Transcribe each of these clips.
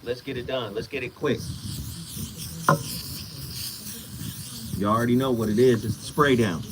Let's get it done. Let's get it quick. You already know what it is. It's the spray down.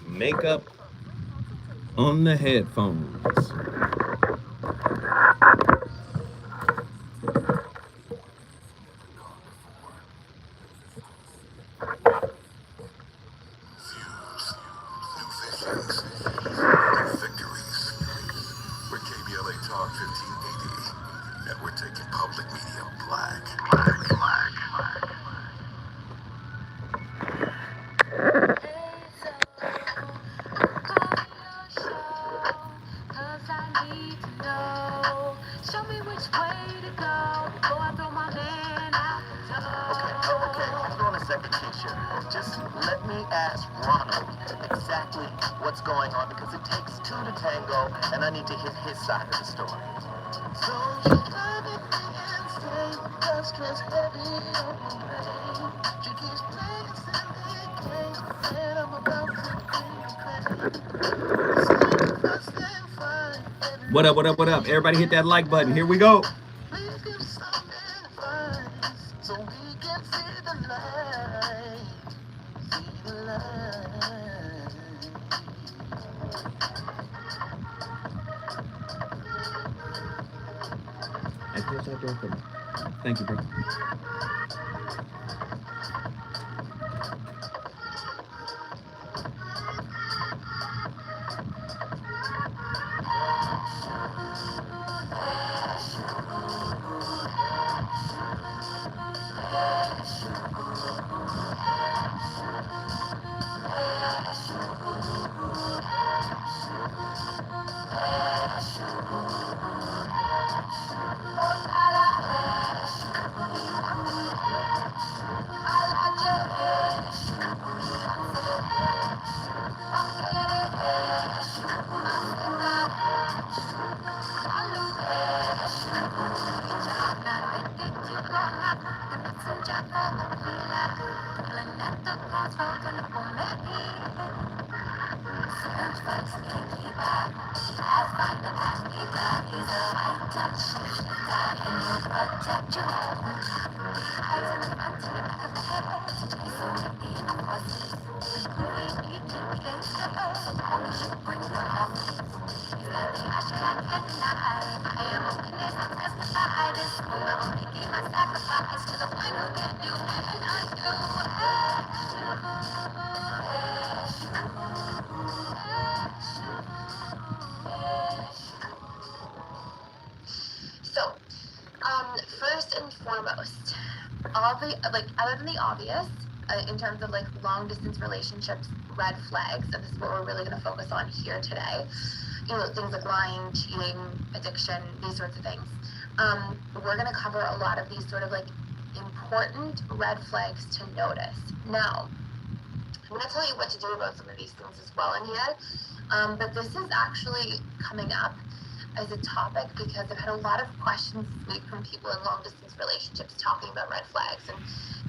Makeup on the headphones. Just let me ask Ronald exactly what's going on, because it takes two to tango, and I need to hit his side of the story. So you drive me and stay with the stress heavy on my brain. She keeps playing silly games, and I'm about to What up, what up, what up? Everybody hit that like button. Here we go. please give some advice so we can see the light. See the light. Hey, close that door for me. Thank you, bro. So, first and foremost, all the, like, other than the obvious, in terms of like long distance relationships, red flags, and this is what we're really going to focus on here today. You know, things like lying, cheating, addiction, these sorts of things. We're going to cover a lot of these sort of like important red flags to notice. Now, I'm going to tell you what to do about some of these things as well in here, but this is actually coming up as a topic because I've had a lot of questions this week from people in long distance relationships talking about red flags and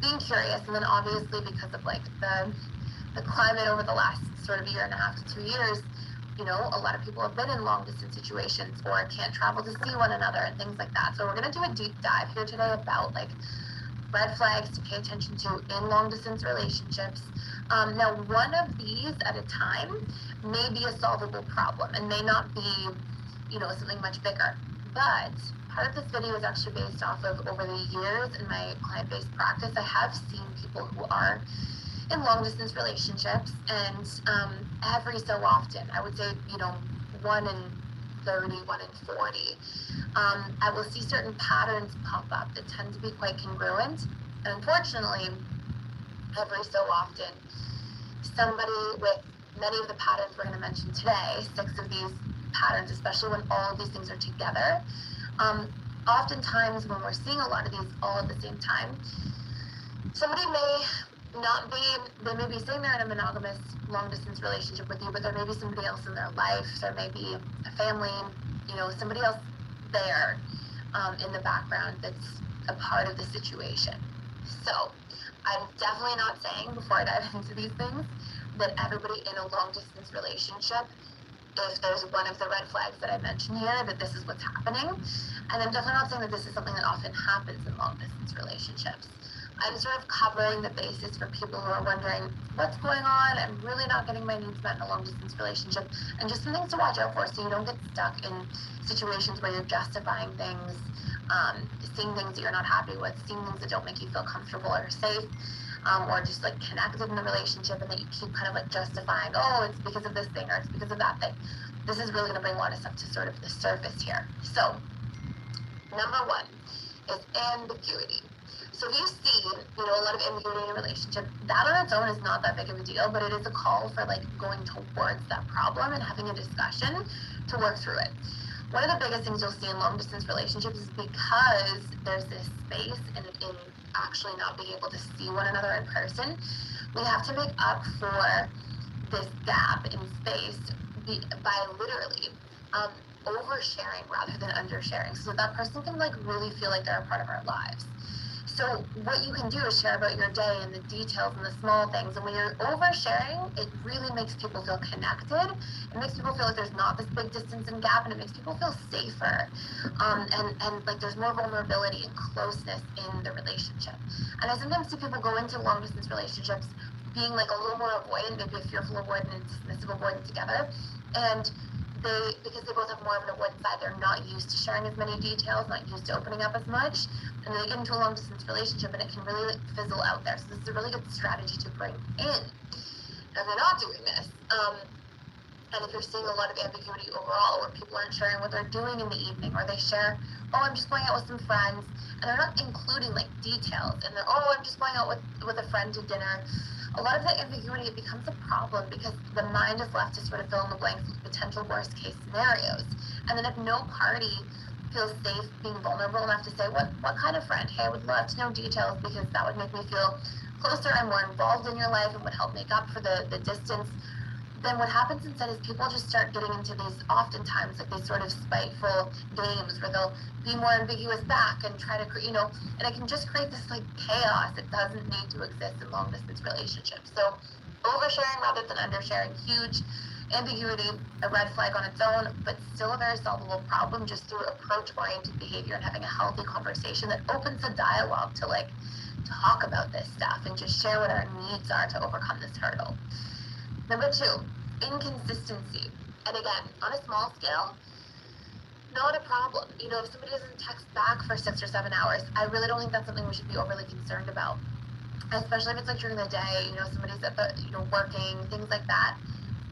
being curious, and then obviously because of like the climate over the last sort of year and a half to 2 years, you know, a lot of people have been in long distance situations or can't travel to see one another and things like that. So we're going to do a deep dive here today about like red flags to pay attention to in long distance relationships. Now, one of these at a time may be a solvable problem and may not be, you know, something much bigger. But part of this video is actually based off of over the years in my client-based practice. I have seen people who are in long-distance relationships, and every so often, I would say, 1 in 30, 1 in 40, I will see certain patterns pop up that tend to be quite congruent. And unfortunately, every so often, somebody with many of the patterns we're going to mention today, 6 of these patterns, especially when all of these things are together, oftentimes when we're seeing a lot of these all at the same time, somebody may not be, they may be saying they're in a monogamous long-distance relationship with you, but there may be somebody else in their life, there may be a family, somebody else there in the background that's a part of the situation. So I'm definitely not saying, before I dive into these things, that everybody in a long-distance relationship, if there's one of the red flags that I mentioned here, that this is what's happening. And I'm definitely not saying that this is something that often happens in long-distance relationships. I'm sort of covering the basis for people who are wondering, what's going on? I'm really not getting my needs met in a long-distance relationship. And just some things to watch out for so you don't get stuck in situations where you're justifying things, seeing things that you're not happy with, seeing things that don't make you feel comfortable or safe, or just like connected in the relationship, and that you keep kind of like justifying, oh, it's because of this thing or it's because of that thing. This is really going to bring a lot of stuff to sort of the surface here. So, number 1 is ambiguity. So if you see, a lot of ambiguity in a relationship, that on its own is not that big of a deal, but it is a call for like going towards that problem and having a discussion to work through it. One of the biggest things you'll see in long distance relationships is because there's this space in actually not being able to see one another in person, we have to make up for this gap in space by literally oversharing rather than undersharing, so that person can like really feel like they're a part of our lives. So what you can do is share about your day and the details and the small things. And when you're oversharing, it really makes people feel connected. It makes people feel like there's not this big distance and gap, and it makes people feel safer. And like there's more vulnerability and closeness in the relationship. And I sometimes see people go into long distance relationships being like a little more avoidant, maybe a fearful avoidant and dismissive avoidant together. And because they both have more of an avoidance side, they're not used to sharing as many details, not used to opening up as much, and then they get into a long distance relationship and it can really like fizzle out there. So this is a really good strategy to bring in. And they're not doing this. And if you're seeing a lot of ambiguity overall, where people aren't sharing what they're doing in the evening, or they share, oh, I'm just going out with some friends, and they're not including like details, and they're, oh, I'm just going out with a friend to dinner. A lot of that ambiguity, it becomes a problem because the mind is left to sort of fill in the blanks with potential worst case scenarios. And then if no party feels safe being vulnerable enough to say, what kind of friend? Hey, I would love to know details because that would make me feel closer and more involved in your life and would help make up for the distance. Then what happens instead is people just start getting into these, oftentimes, like these sort of spiteful games where they'll be more ambiguous back and try to, and it can just create this like chaos that doesn't need to exist in long distance relationships. So oversharing rather than undersharing, huge. Ambiguity, a red flag on its own, but still a very solvable problem just through approach-oriented behavior and having a healthy conversation that opens a dialogue to like talk about this stuff and just share what our needs are to overcome this hurdle. Number 2, inconsistency. And again, on a small scale, not a problem. If somebody doesn't text back for 6 or 7 hours, I really don't think that's something we should be overly concerned about. Especially if it's like during the day, somebody's at the, working, things like that.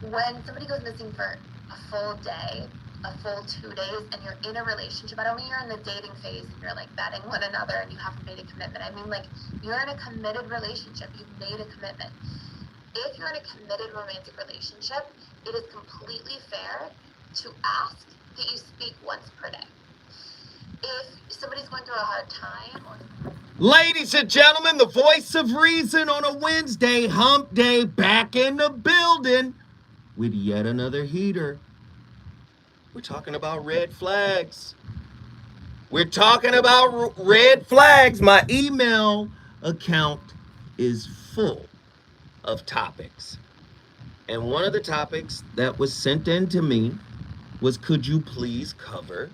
When somebody goes missing for a full day, a full 2 days, and you're in a relationship, I don't mean you're in the dating phase and you're like vetting one another and you haven't made a commitment. I mean like you're in a committed relationship. You've made a commitment. If you're in a committed romantic relationship, it is completely fair to ask that you speak once per day. If somebody's going through a hard time, Ladies and gentlemen, the voice of reason on a Wednesday, hump day, back in the building with yet another heater. We're talking about red flags. We're talking about red flags. My email account is full of topics. And one of the topics that was sent in to me was, could you please cover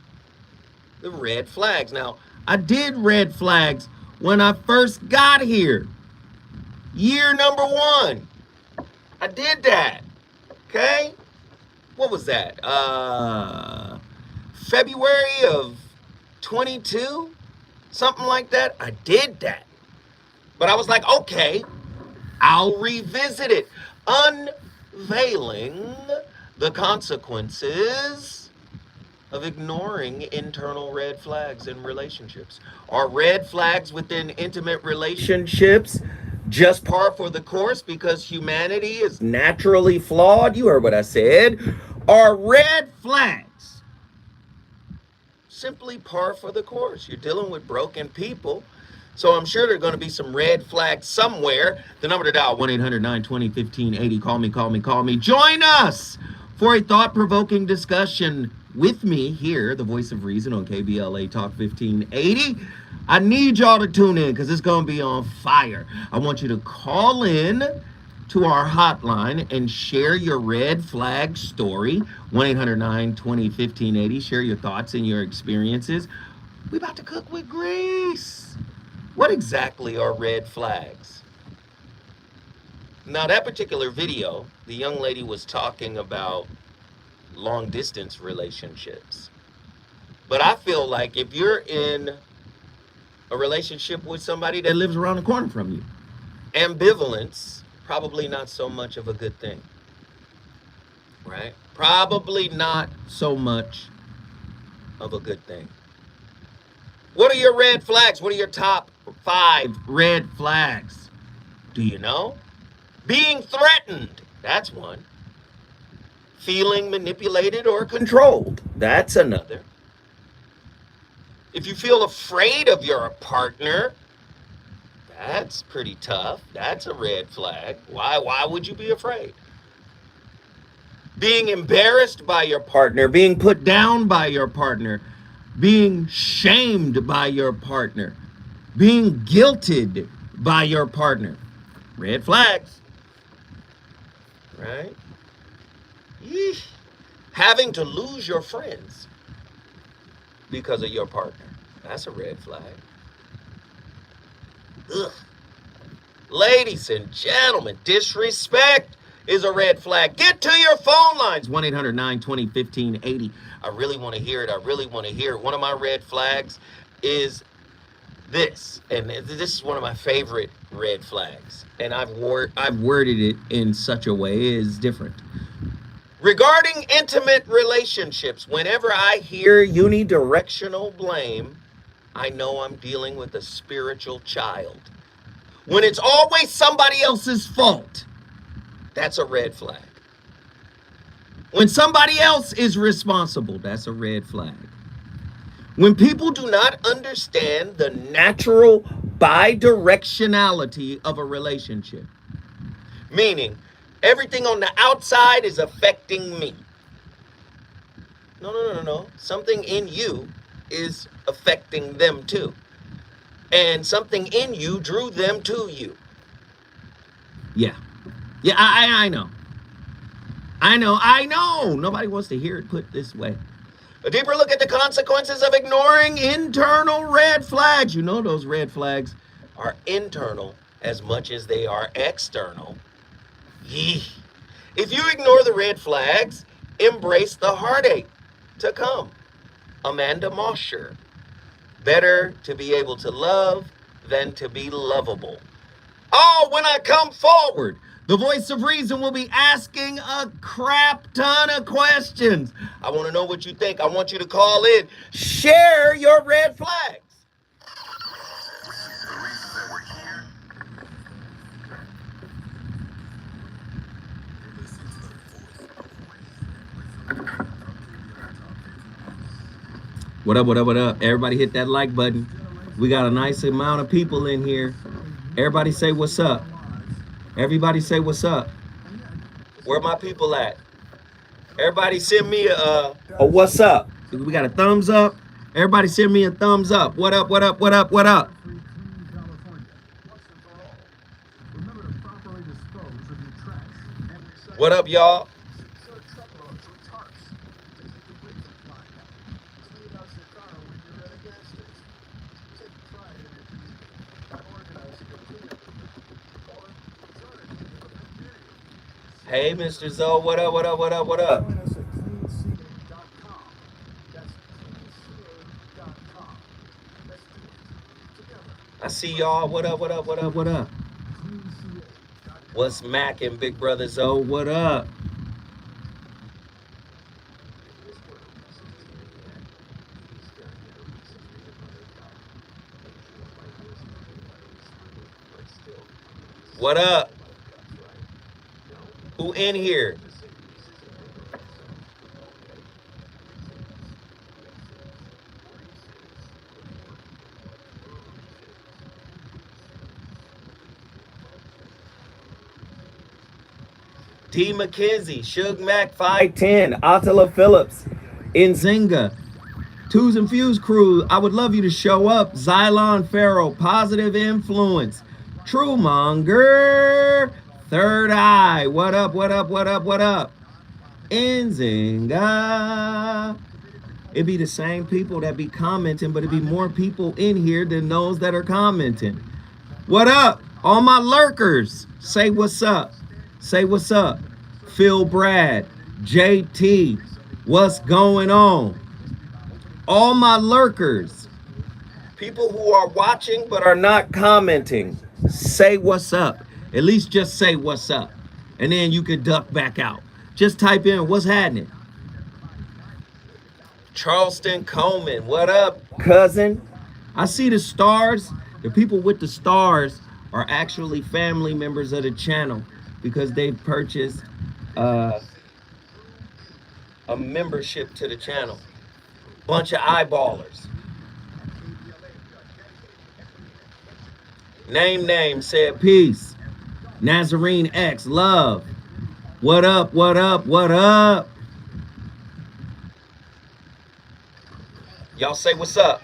the red flags? Now, I did red flags when I first got here. Year number 1. I did that. Okay? What was that? February of 22, something like that. I did that. But I was like, okay, I'll revisit it, unveiling the consequences of ignoring internal red flags in relationships. Are red flags within intimate relationships just par for the course because humanity is naturally flawed? You heard what I said. Are red flags simply par for the course? You're dealing with broken people. So I'm sure there are going to be some red flags somewhere. The number to dial, 1-800-920-1580. Call me, call me, call me. Join us for a thought-provoking discussion with me here, the voice of reason on KBLA Talk 1580. I need y'all to tune in because it's going to be on fire. I want you to call in to our hotline and share your red flag story. 1-800-920-1580. Share your thoughts and your experiences. We about to cook with grease. What exactly are red flags? Now, that particular video, the young lady was talking about long distance relationships. But I feel like if you're in a relationship with somebody that lives around the corner from you, ambivalence, probably not so much of a good thing. Right? Probably not so much of a good thing. What are your red flags? What are your top 5 red flags? Do you know? Being threatened, that's one. Feeling manipulated or controlled, that's another. If you feel afraid of your partner, that's pretty tough. That's a red flag. Why would you be afraid? Being embarrassed by your partner, being put down by your partner, being shamed by your partner, being guilted by your partner. Red flags. Right? Yeesh. Having to lose your friends because of your partner. That's a red flag. Ugh. Ladies and gentlemen, disrespect is a red flag. Get to your phone lines. 1-800-920-1580. I really want to hear it. I really want to hear it. One of my red flags is this. And this is one of my favorite red flags. And I've worded it in such a way it is different. Regarding intimate relationships, whenever I hear unidirectional blame, I know I'm dealing with a spiritual child. When it's always somebody else's fault, that's a red flag. When somebody else is responsible, that's a red flag. When people do not understand the natural bidirectionality of a relationship, meaning everything on the outside is affecting me. No. Something in you is affecting them too. And something in you drew them to you. Yeah, I know. I know. Nobody wants to hear it put this way. A deeper look at the consequences of ignoring internal red flags. You know those red flags are internal as much as they are external. Yee. If you ignore the red flags, embrace the heartache to come. Amanda Mosher. Better to be able to love than to be lovable. Oh, when I come forward, the voice of reason will be asking a crap ton of questions. I want to know what you think. I want you to call in. Share your red flags. The reason that we're here. What up? Everybody hit that like button. We got a nice amount of people in here. Everybody say what's up. Everybody say what's up. Where my people at? Everybody send me a what's up. We got a thumbs up. Everybody send me a thumbs up. What up? What up, y'all? Hey, Mr. Zoe, what up? I see y'all. What up, what up, what up, what up? What's mackin', Big Brother Zoe? What up? What up? Who in here? T. McKenzie, Suge Mac 510, Attila Phillips, Nzinga, Twos and Fuse Crew. I would love you to show up. Xylon Pharaoh, Positive Influence, True Monger, Third Eye. What up, what up, what up, what up? Nzinga. It be the same people that be commenting, but it be more people in here than those that are commenting. What up? All my lurkers, say what's up. Say what's up. Phil Brad, JT, what's going on? All my lurkers, people who are watching but are not commenting, say what's up. At least just say what's up. And then you can duck back out. Just type in what's happening. Charleston Coleman, what up, cousin? I see the stars. The people with the stars are actually family members of the channel because they purchased a membership to the channel. Bunch of eyeballers. Name said peace. Nazarene X, love. What up, what up, what up? Y'all say what's up.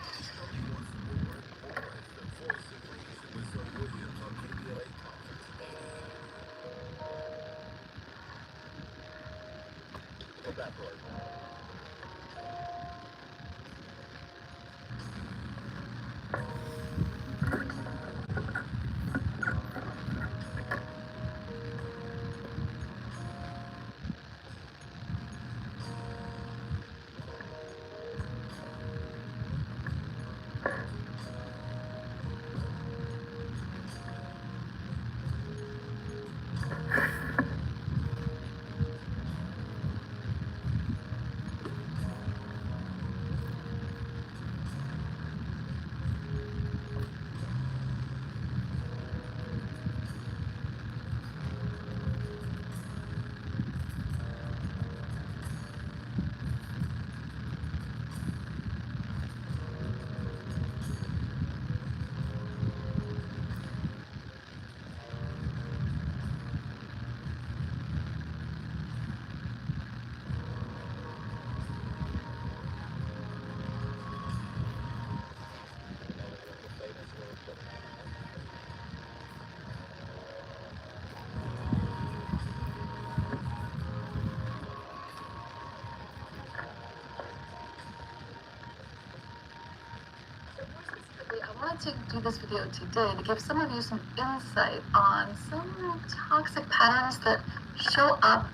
I wanted to do this video today to give some of you some insight on some toxic patterns that show up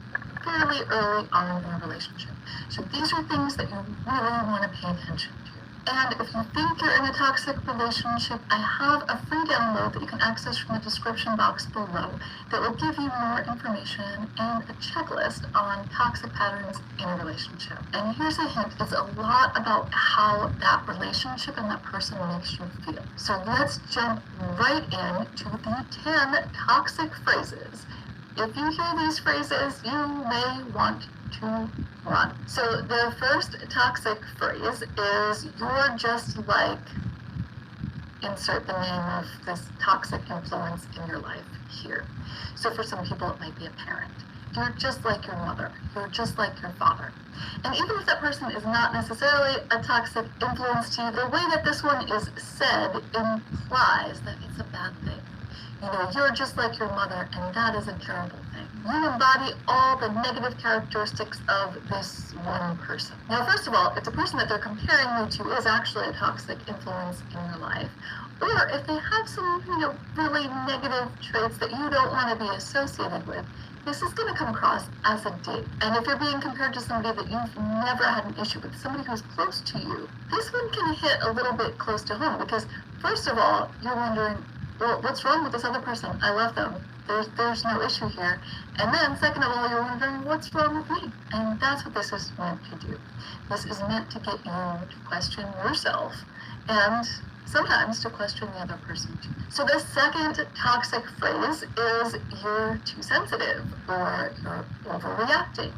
fairly early on in a relationship. So these are things that you really want to pay attention to. And if you think you're in a toxic relationship, I have a free download that you can access from the description box below that will give you more information and a checklist on toxic patterns in a relationship. And here's a hint, it's a lot about how that relationship and that person makes you feel. So let's jump right into the 10 toxic phrases. If you hear these phrases, you may want to run. So the first toxic phrase is, you're just like, insert the name of this toxic influence in your life here. So for some people it might be a parent. You're just like your mother. You're just like your father. And even if that person is not necessarily a toxic influence to you, the way that this one is said implies that it's a bad thing. You know, you're just like your mother, and that is a terrible thing. You embody all the negative characteristics of this one person. Now, first of all, if the person that they're comparing you to is actually a toxic influence in your life, or if they have some, really negative traits that you don't want to be associated with, this is going to come across as a dig. And if you're being compared to somebody that you've never had an issue with, somebody who's close to you, this one can hit a little bit close to home because First of all, you're wondering, well, what's wrong with this other person? I love them. There's no issue here. And then, second of all, you're wondering, what's wrong with me? And that's what this is meant to do. This is meant to get you to question yourself and sometimes to question the other person too. So the second toxic phrase is you're too sensitive, or you're overreacting,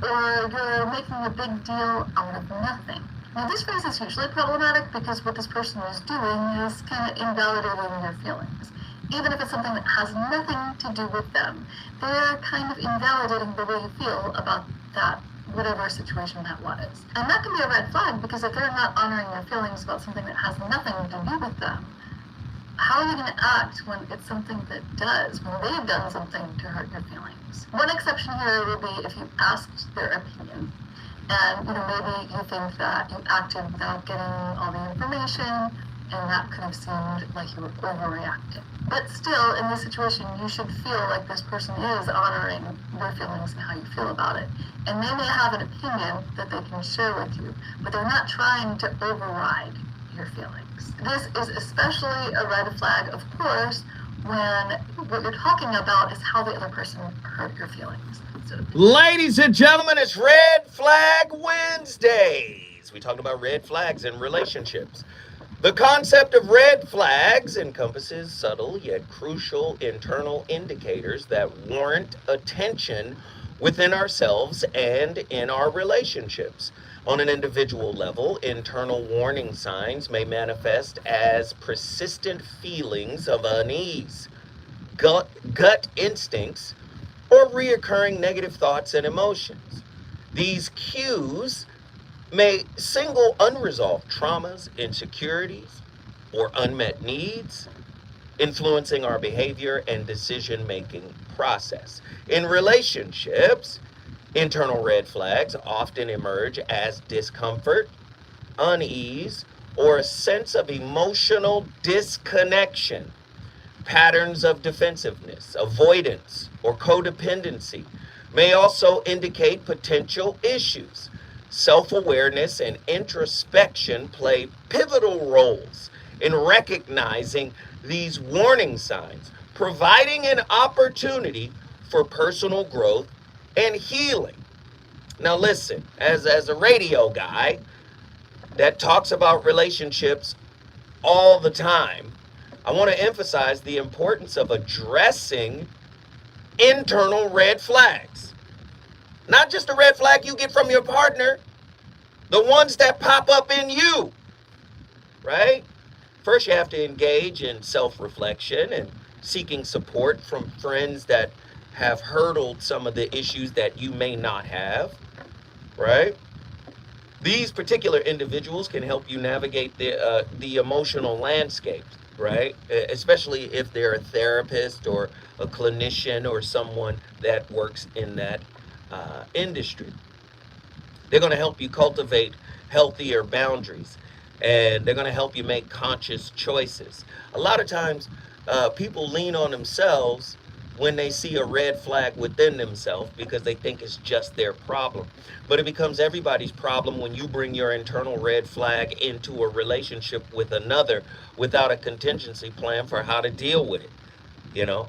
or you're making a big deal out of nothing. Now this phrase is usually problematic because what this person is doing is kind of invalidating your feelings. Even if it's something that has nothing to do with them, they're kind of invalidating the way you feel about that, whatever situation that was. And that can be a red flag, because if they're not honoring your feelings about something that has nothing to do with them, how are you going to act when it's something that does, when they've done something to hurt your feelings? One exception here would be if you asked their opinion. And, maybe you think that you acted without getting all the information, and that could have seemed like you were overreacting. But still, in this situation, you should feel like this person is honoring your feelings and how you feel about it. And they may have an opinion that they can share with you, but they're not trying to override your feelings. This is especially a red flag, of course, when what you're talking about is how the other person hurt your feelings. Ladies and gentlemen, it's Red Flag Wednesdays. We talked about red flags in relationships. The concept of red flags encompasses subtle yet crucial internal indicators that warrant attention within ourselves and in our relationships. On an individual level, internal warning signs may manifest as persistent feelings of unease, gut instincts, or reoccurring negative thoughts and emotions. These cues may signal unresolved traumas, insecurities, or unmet needs, influencing our behavior and decision-making process. In relationships, internal red flags often emerge as discomfort, unease, or a sense of emotional disconnection. Patterns of defensiveness, avoidance, or codependency may also indicate potential issues. Self-awareness and introspection play pivotal roles in recognizing these warning signs, providing an opportunity for personal growth and healing. Now listen, as a radio guy that talks about relationships all the time, I want to emphasize the importance of addressing internal red flags. Not just a red flag you get from your partner, the ones that pop up in you, right? First, you have to engage in self-reflection and seeking support from friends that have hurdled some of the issues that you may not have, right? These particular individuals can help you navigate the emotional landscape, right? Especially if they're a therapist or a clinician or someone that works in that industry. They're going to help you cultivate healthier boundaries, and they're going to help you make conscious choices. A lot of times, people lean on themselves when they see a red flag within themselves because they think it's just their problem. But it becomes everybody's problem when you bring your internal red flag into a relationship with another without a contingency plan for how to deal with it.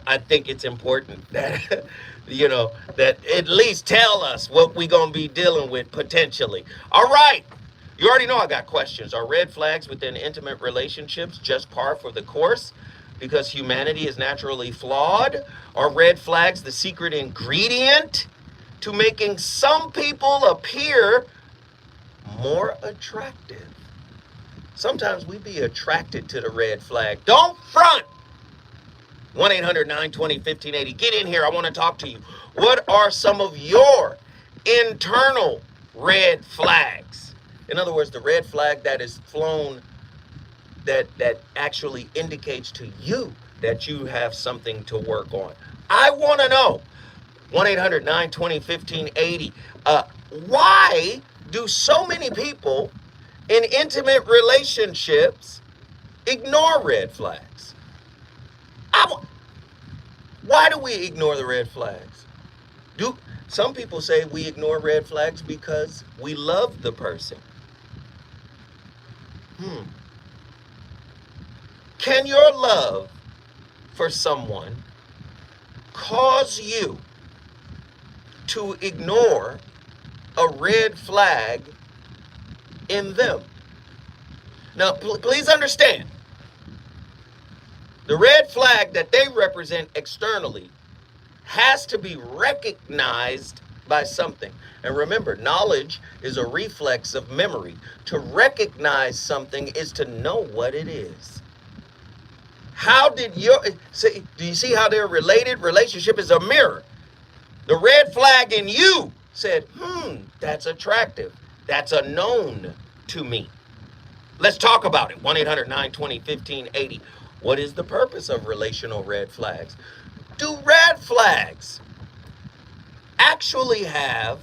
I think it's important that, that at least tell us what we're going to be dealing with potentially. All right. You already know I got questions. Are red flags within intimate relationships just par for the course because humanity is naturally flawed? Are red flags the secret ingredient to making some people appear more attractive? Sometimes we be attracted to the red flag. Don't front. 1-800-920-1580. Get in here. I want to talk to you. What are some of your internal red flags? In other words, the red flag that is flown that actually indicates to you that you have something to work on. I want to know. 1-800-920-1580. Why do so many people in intimate relationships ignore red flags? Why do we ignore the red flags? Some people say we ignore red flags because we love the person. Can your love for someone cause you to ignore a red flag in them? Now, please understand, the red flag that they represent externally has to be recognized by something. And remember, knowledge is a reflex of memory. To recognize something is to know what it is. How did your, see, do you see how they're related? Relationship is a mirror. The red flag in you said, that's attractive. That's a known to me. Let's talk about it. 1-800-920-1580. What is the purpose of relational red flags? Do red flags actually have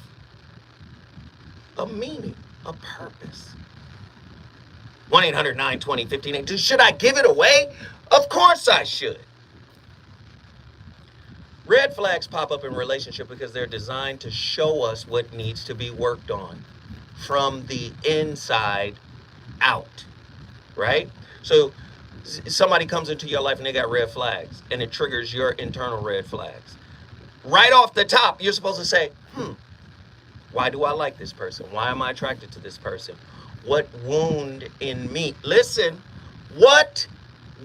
a meaning, a purpose? 1-800-920-1580. Should I give it away? Of course I should. Red flags pop up in relationship because they're designed to show us what needs to be worked on from the inside out, right? So somebody comes into your life and they got red flags, and it triggers your internal red flags. Right off the top, you're supposed to say, why do I like this person? Why am I attracted to this person? What wound in me? Listen, what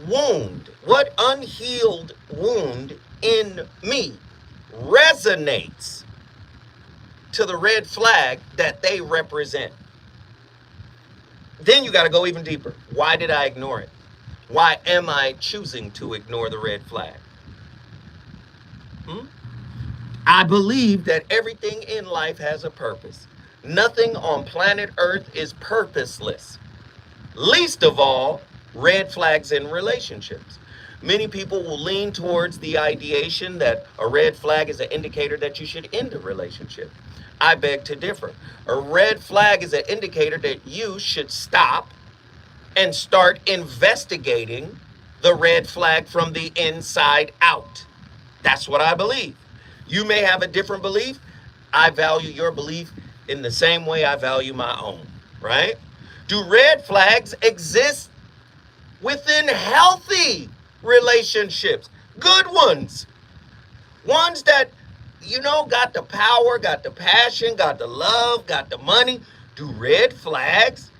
wound, what unhealed wound in me resonates to the red flag that they represent? Then you got to go even deeper. Why did I ignore it? Why am I choosing to ignore the red flag? I believe that everything in life has a purpose. Nothing on planet Earth is purposeless. Least of all, red flags in relationships. Many people will lean towards the ideation that a red flag is an indicator that you should end a relationship. I beg to differ. A red flag is an indicator that you should stop and start investigating the red flag from the inside out. That's what I believe. You may have a different belief. I value your belief in the same way I value my own, right? Do red flags exist within healthy relationships? Good ones. Ones that, got the power, got the passion, got the love, got the money. Do red flags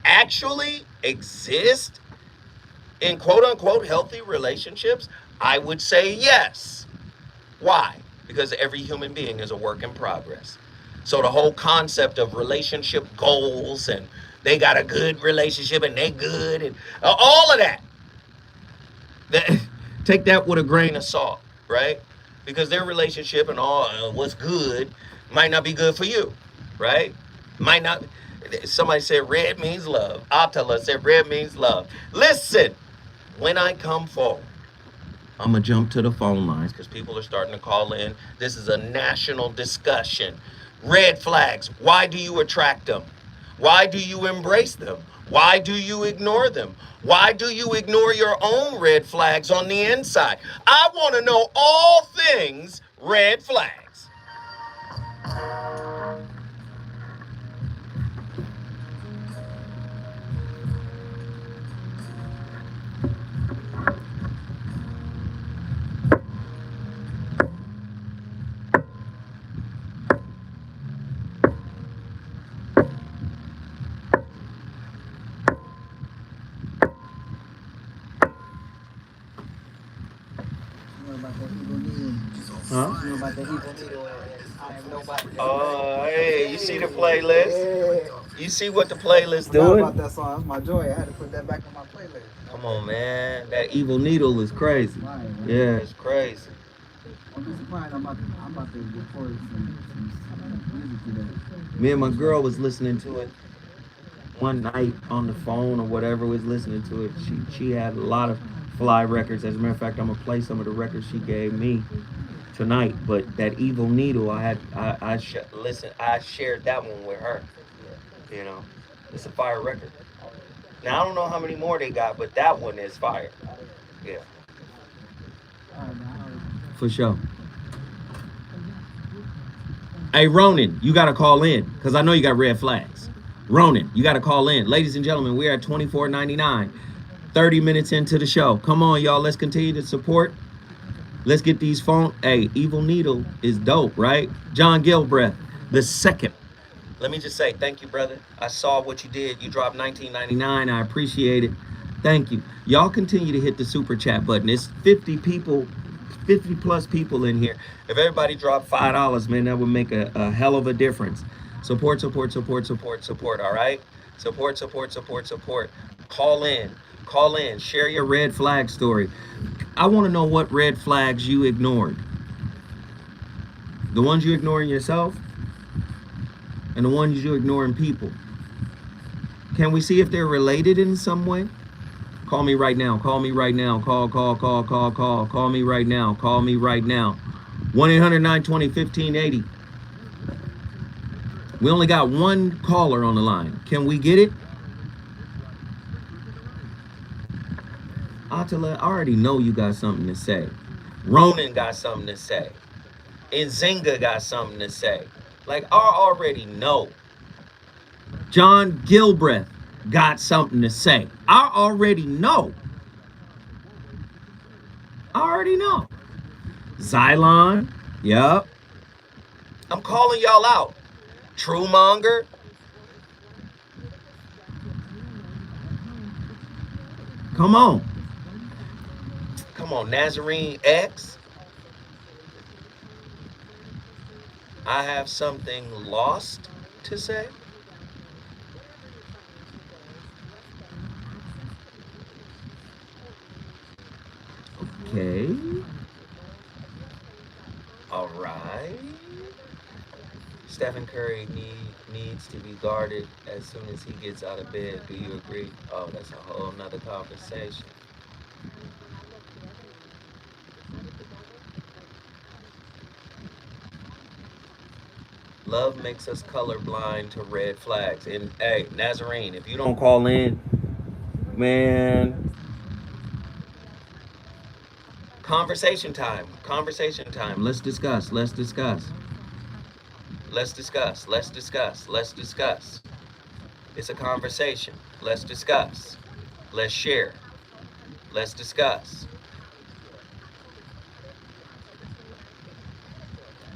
actually exist in quote unquote healthy relationships? I would say yes. Why? Because every human being is a work in progress. So the whole concept of relationship goals and they got a good relationship and they good and all of that, take that with a grain of salt, right? Because their relationship and all what's good might not be good for you, right? Might not. Somebody said red means love. Atala said red means love. Listen, when I come forward, I'm going to jump to the phone lines because people are starting to call in. This is a national discussion. Red flags. Why do you attract them? Why do you embrace them? Why do you ignore them? Why do you ignore your own red flags on the inside? I want to know all things red flags. Huh? Oh, hey, you see the playlist? You see what the playlist doing? About that song. That's my joy. I had to put that back on my playlist. Come on, man. That Evil Needle is crazy. Yeah, it's crazy. I'm surprised. I'm about to record some music today. Me and my girl was listening to it one night on the phone or whatever, was listening to it. She had a lot of fly records. As a matter of fact, I'm gonna play some of the records she gave me tonight. But that Evil Needle, I shared that one with her. It's a fire record. Now I don't know how many more they got, but that one is fire. Yeah. For sure. Hey Ronan, you gotta call in because I know you got red flags. Ronan, you gotta call in. Ladies and gentlemen, we're at 24.99. 30 minutes into the show. Come on, y'all. Let's continue to support. Let's get these phone. Hey, Evil Needle is dope, right? John Gilbreth, the second. Let me just say thank you, brother. I saw what you did. You dropped $19.99. I appreciate it. Thank you. Y'all continue to hit the super chat button. It's 50 people, 50 plus people in here. If everybody dropped $5, man, that would make a hell of a difference. Support, support, support, support, support. All right? Support, support, support, support. Call in. Call in. Share your red flag story. I want to know what red flags you ignored. The ones you ignore in yourself and the ones you ignore in people. Can we see if they're related in some way? Call me right now. Call me right now. Call me right now. Call me right now. 1-800-920-1580. We only got one caller on the line. Can we get it? Atala, I already know you got something to say. Ronan got something to say. Nzinga got something to say. Like, I already know. John Gilbreth got something to say. I already know. I already know. Xylon, yep. I'm calling y'all out. Truemonger. Come on. Come on, Nazarene X. I have something lost to say. Okay. All right. Stephen Curry needs to be guarded as soon as he gets out of bed. Do you agree? Oh, that's a whole nother conversation. Love makes us colorblind to red flags. And hey, Nazarene, if you don't call in, man. Conversation time. Conversation time. Let's discuss. Let's discuss. Let's discuss. Let's discuss. Let's discuss. It's a conversation. Let's discuss. Let's share. Let's discuss.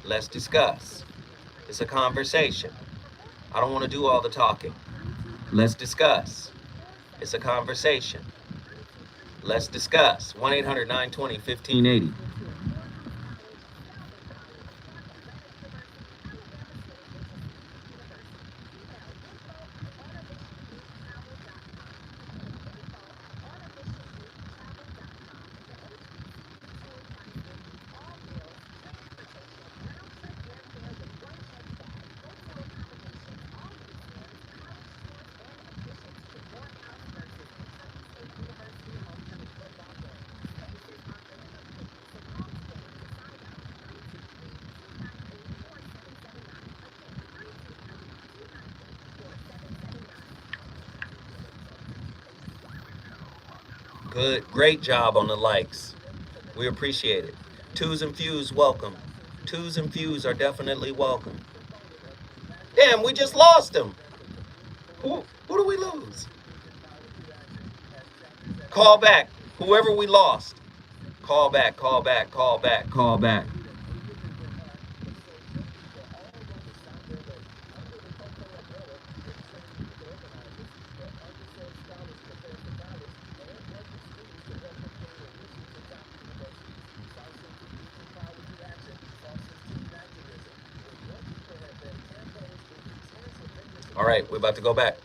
Let's discuss. It's a conversation. I don't want to do all the talking. Let's discuss. It's a conversation. Let's discuss. 1-800-920-1580. Good, great job on the likes. We appreciate it. Twos and fews, welcome. Twos and fews are definitely welcome. Damn, we just lost him. Who do we lose? Call back. Whoever we lost. Call back, call back, call back, call back. All right, we're about to go back.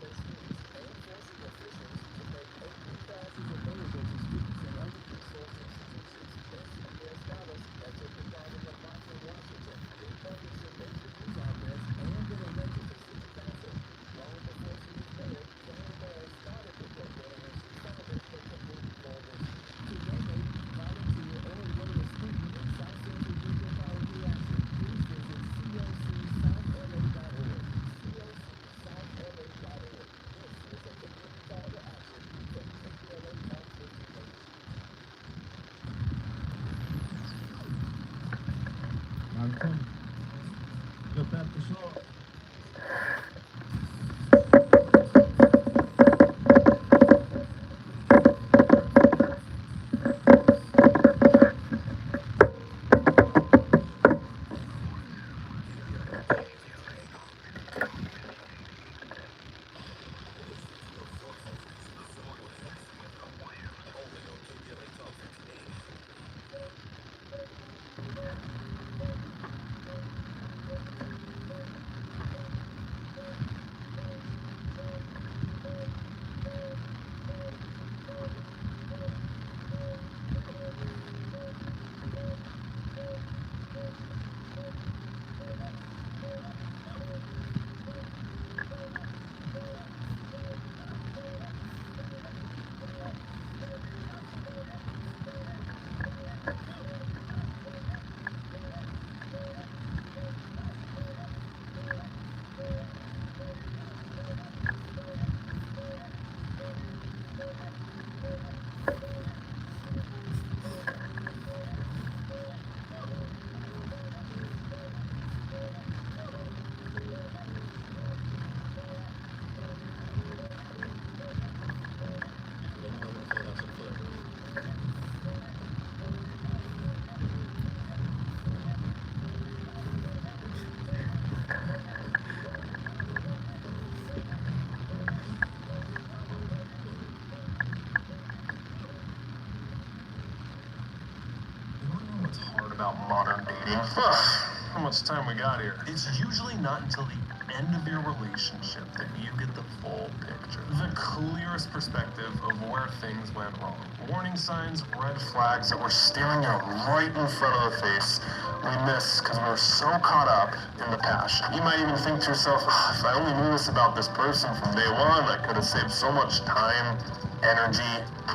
what's hard about modern dating? How much time we got here? It's usually not until the end of your relationship that you get the full picture. The clearest perspective of where things went wrong. Warning signs, red flags that were staring you right in front of the face. We miss because we're so caught up in the passion. You might even think to yourself, if I only knew this about this person from day one, I could have saved so much time, energy,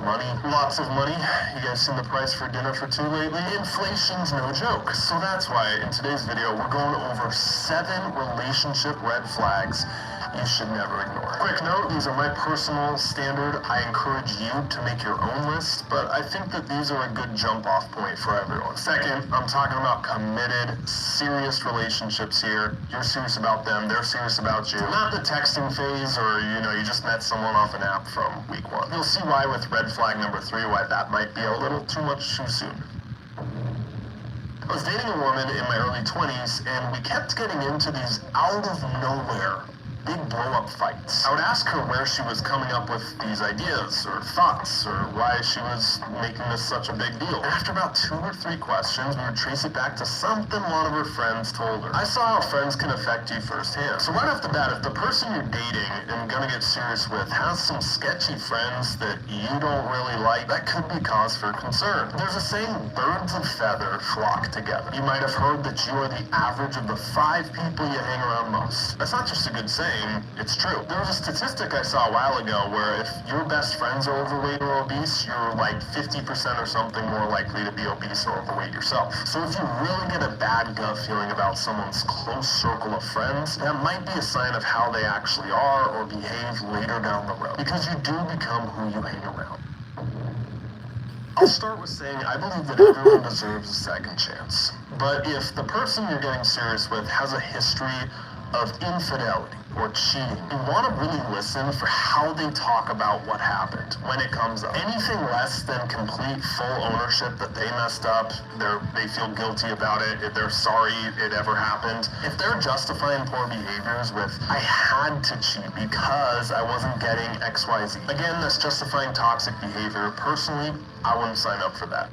money, lots of money. You guys seen the price for dinner for two lately? Inflation's no joke. So that's why in today's video, we're going over 7 relationship red flags you should never ignore. Quick note, these are my personal standard. I encourage you to make your own list, but I think that these are a good jump off point for everyone. Second, I'm talking about committed, serious relationships here. You're serious about them, they're serious about you. Not the texting phase or, you just met someone off an app from week 1. You'll see why with red flag number 3, why that might be a little too much too soon. I was dating a woman in my early 20s, and we kept getting into these out of nowhere big blow-up fights. I would ask her where she was coming up with these ideas or thoughts or why she was making this such a big deal. After about 2 or 3 questions, we would trace it back to something one of her friends told her. I saw how friends can affect you firsthand. So right off the bat, if the person you're dating and gonna get serious with has some sketchy friends that you don't really like, that could be cause for concern. There's a saying, birds of feather flock together. You might have heard that you are the average of the 5 people you hang around most. That's not just a good saying, it's true. There was a statistic I saw a while ago where if your best friends are overweight or obese, you're like 50% or something more likely to be obese or overweight yourself. So if you really get a bad gut feeling about someone's close circle of friends, that might be a sign of how they actually are or behave later down the road. Because you do become who you hang around. I'll start with saying I believe that everyone deserves a second chance. But if the person you're getting serious with has a history of infidelity or cheating, you want to really listen for how they talk about what happened when it comes up. Anything less than complete full ownership that they messed up, they feel guilty about it, they're sorry it ever happened. If they're justifying poor behaviors with, I had to cheat because I wasn't getting XYZ. Again, that's justifying toxic behavior. Personally, I wouldn't sign up for that.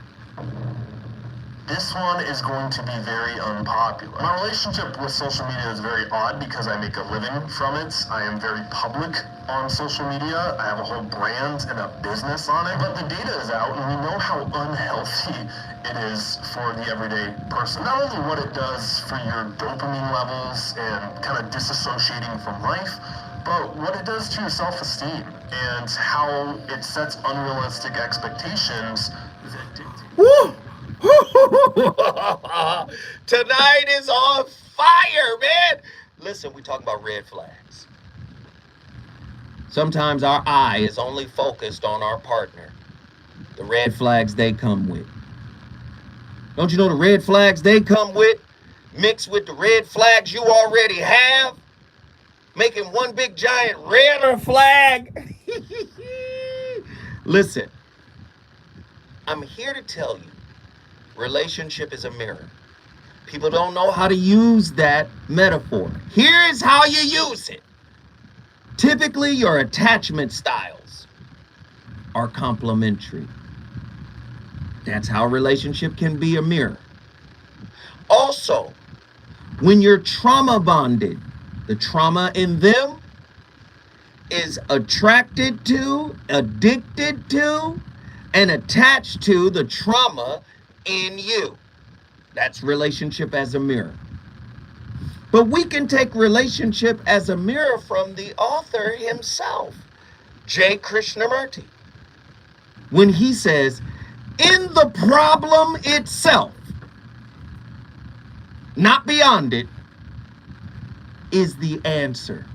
This one is going to be very unpopular. My relationship with social media is very odd because I make a living from it. I am very public on social media. I have a whole brand and a business on it. But the data is out and we know how unhealthy it is for the everyday person. Not only what it does for your dopamine levels and kind of disassociating from life, but what it does to your self-esteem and how it sets unrealistic expectations. Woo! Tonight is on fire, man. Listen, we talk about red flags. Sometimes our eye is only focused on our partner, the red flags they come with. Don't you know the red flags they come with, mixed with the red flags you already have, making one big giant red flag? Listen, I'm here to tell you, relationship is a mirror. People don't know how to use that metaphor. Here's how you use it. Typically, your attachment styles are complementary. That's how a relationship can be a mirror. Also, when you're trauma bonded, the trauma in them is attracted to, addicted to, and attached to the trauma in you. That's relationship as a mirror. But we can take relationship as a mirror from the author himself, J. Krishnamurti, when he says, in the problem itself, not beyond it, is the answer.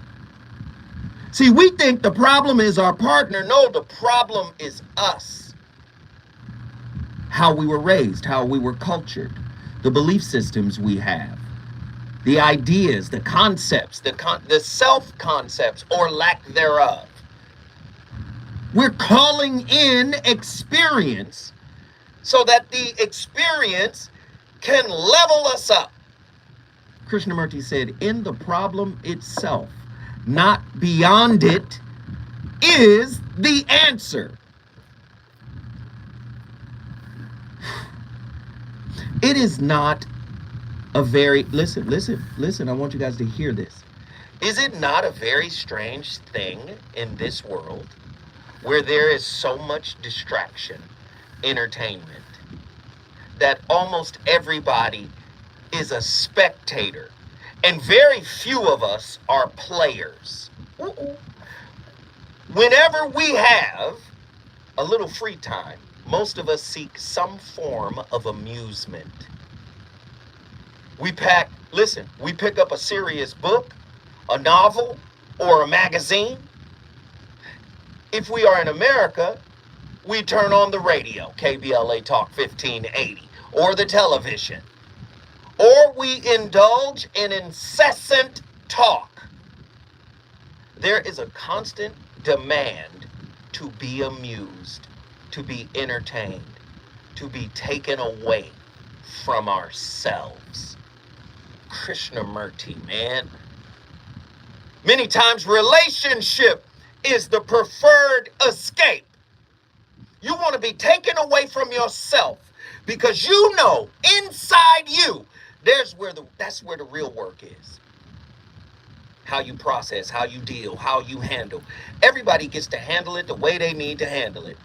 See, we think the problem is our partner. No, the problem is us. How we were raised, how we were cultured, the belief systems we have, the ideas, the concepts, the self-concepts or lack thereof. We're calling in experience so that the experience can level us up. Krishnamurti said, in the problem itself, not beyond it, is the answer. It is not a very, listen, I want you guys to hear this. Is it not a very strange thing in this world where there is so much distraction, entertainment, that almost everybody is a spectator and very few of us are players? Whenever we have a little free time, most of us seek some form of amusement. We pick up a serious book, a novel, or a magazine. If we are in America, we turn on the radio, KBLA Talk 1580, or the television, or we indulge in incessant talk. There is a constant demand to be amused, to be entertained, to be taken away from ourselves. Krishnamurti, man. Many times relationship is the preferred escape. You want to be taken away from yourself because you know inside you that's where the real work is. How you process, how you deal, how you handle. Everybody gets to handle it the way they need to handle it.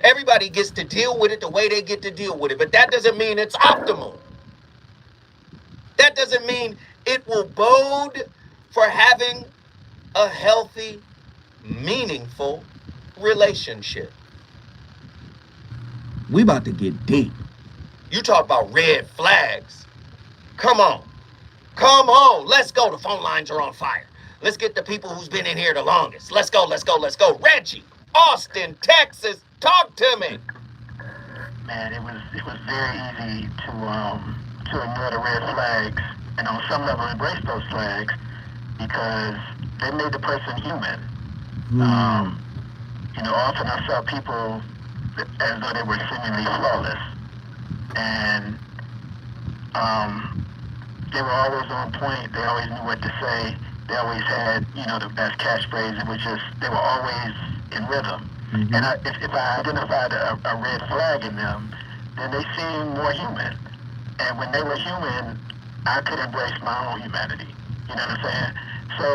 Everybody gets to deal with it the way they get to deal with it, but that doesn't mean it's optimal. That doesn't mean it will bode for having a healthy, meaningful relationship. We about to get deep. You talk about red flags. Come on. Let's go. The phone lines are on fire. Let's get the people who's been in here the longest. Let's go. Reggie, Austin, Texas, talk to me. Man, it was very easy to ignore the red flags and on some level embrace those flags because they made the person human. Often I saw people as though they were seemingly flawless, and they were always on point. They always knew what to say. They always had, the best catchphrase. It was just, they were always in rhythm. Mm-hmm. And if I identified a red flag in them, then they seemed more human. And when they were human, I could embrace my own humanity. You know what I'm saying? So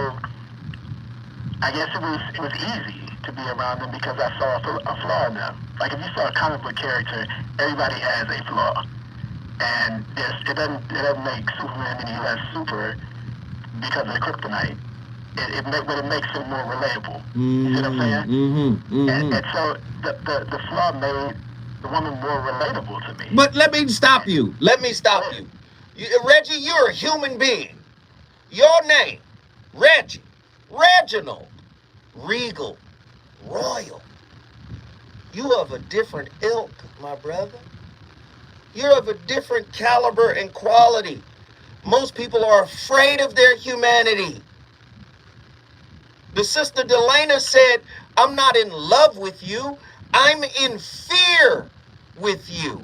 I guess it was easy to be around them because I saw a flaw in them. Like if you saw a comic book character, everybody has a flaw. And it doesn't make Superman any less super because of the kryptonite. But it makes him more relatable. You see what I'm saying? Mm-hmm. And so the flaw made the woman more relatable to me. But let me stop you. Reggie, you're a human being. Your name, Reggie, Reginald, Regal, Royal. You of a different ilk, my brother. You're of a different caliber and quality. Most people are afraid of their humanity. The sister Delana said, I'm not in love with you. I'm in fear with you.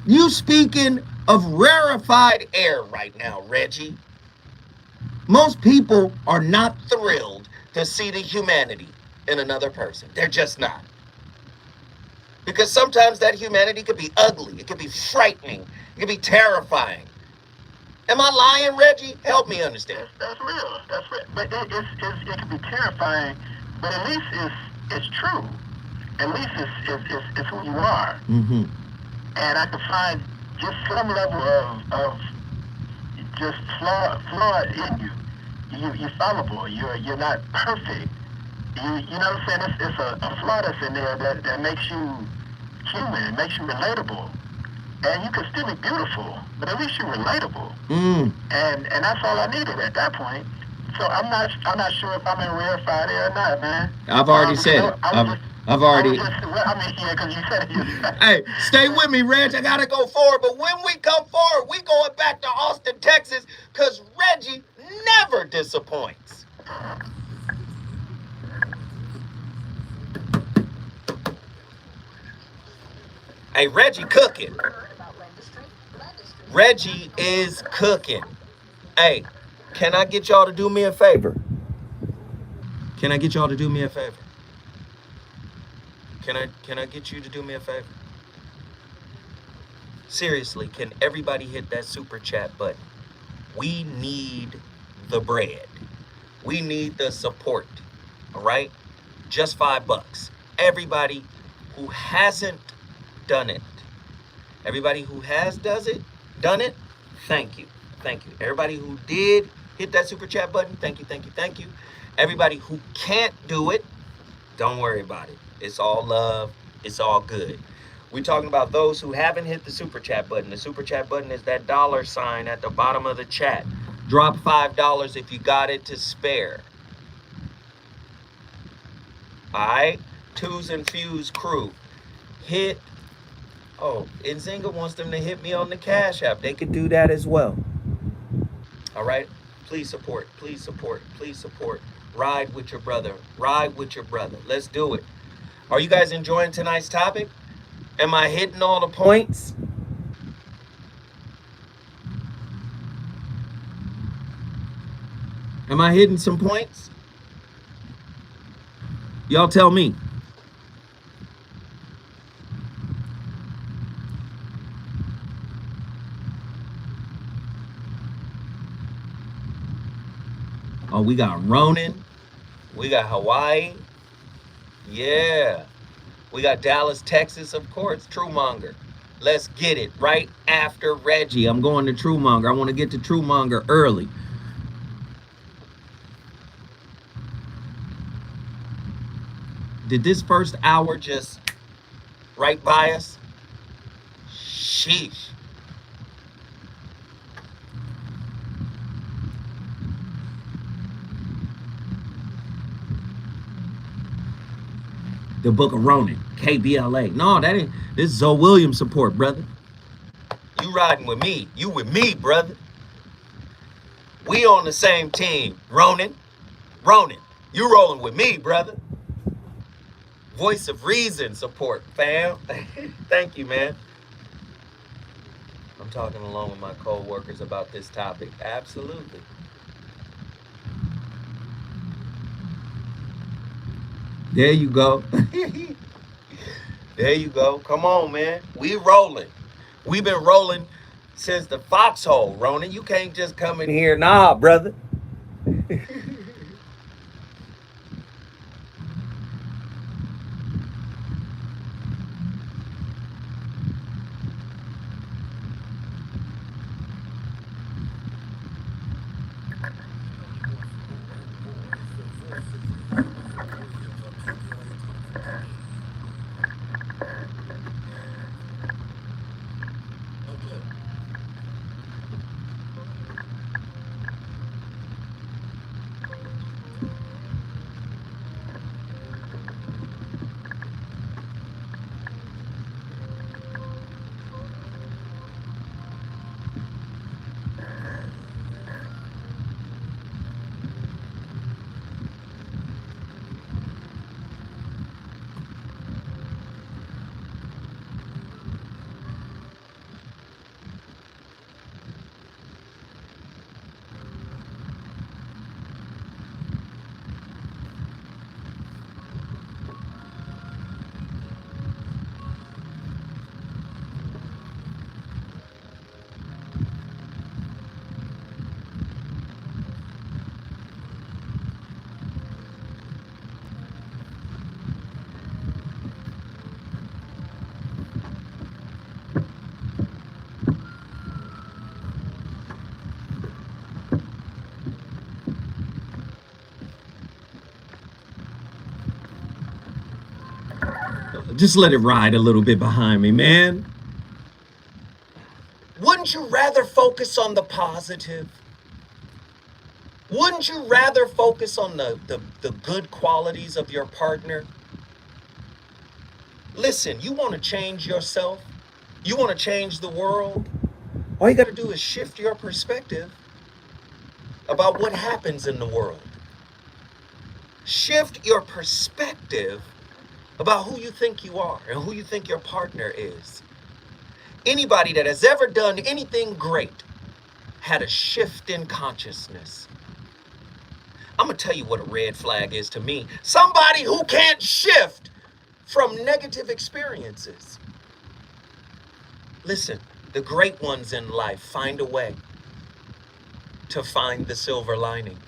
You speaking of rarefied air right now, Reggie. Most people are not thrilled to see the humanity in another person. They're just not. Because sometimes that humanity could be ugly. It could be frightening. It could be terrifying. Am I lying, Reggie? Help me understand. That's real. That's real. But it can be terrifying, but at least it's true. At least it's who you are. Mm-hmm. And I can find just some level of just flaw in you. You're fallible. You're not perfect. You know what I'm saying? It's a flaw that's in there that makes you human. It makes you relatable. And you can still be beautiful, but at least you're relatable. And that's all I needed at that point. So I'm not sure if I'm in rarefied air or not, man. I've already said it. I've already. Yeah, because you said it. Hey, stay with me, Reg. I gotta go forward. But when we come forward, we going back to Austin, Texas, because Reggie never disappoints. Hey, Reggie cooking. Reggie is cooking. Hey, can I get y'all to do me a favor? Can I get y'all to do me a favor? Can I get you to do me a favor? Seriously, can everybody hit that super chat button? We need the bread. We need the support. All right? Just $5. Everybody who hasn't done it. Everybody who has done it, thank you. Thank you. Everybody who did hit that super chat button, thank you, thank you, thank you. Everybody who can't do it, don't worry about it. It's all love. It's all good. We're talking about those who haven't hit the super chat button. The super chat button is that $sign at the bottom of the chat. Drop $5 if you got it to spare. All right? Twos and Fuse crew. Hit. Oh, Nzinga wants them to hit me on the Cash App. They could do that as well. All right? Please support. Please support. Please support. Ride with your brother. Ride with your brother. Let's do it. Are you guys enjoying tonight's topic? Am I hitting all the points? Am I hitting some points? Y'all tell me. Oh, we got Ronan. We got Hawaii. Yeah. We got Dallas, Texas, of course. Truemonger. Let's get it right after Reggie. I'm going to Truemonger. I want to get to Truemonger early. Did this first hour just right by us? Sheesh. The Book of Ronan, KBLA. No, that ain't. This is Zoe Williams support, brother. You riding with me. You with me, brother. We on the same team. Ronan, you rolling with me, brother. Voice of Reason support, fam. Thank you, man. I'm talking along with my co-workers about this topic. Absolutely. There you go. There you go. Come on, man. We rolling. We've been rolling since the foxhole, Ronan. You can't just come in here. Nah, brother. Just let it ride a little bit behind me, man. Wouldn't you rather focus on the positive? Wouldn't you rather focus on the good qualities of your partner? Listen, you want to change yourself? You want to change the world? All you got to do is shift your perspective about what happens in the world. Shift your perspective about who you think you are and who you think your partner is. Anybody that has ever done anything great had a shift in consciousness. I'm going to tell you what a red flag is to me. Somebody who can't shift from negative experiences. Listen, The great ones in life find a way to find the silver lining.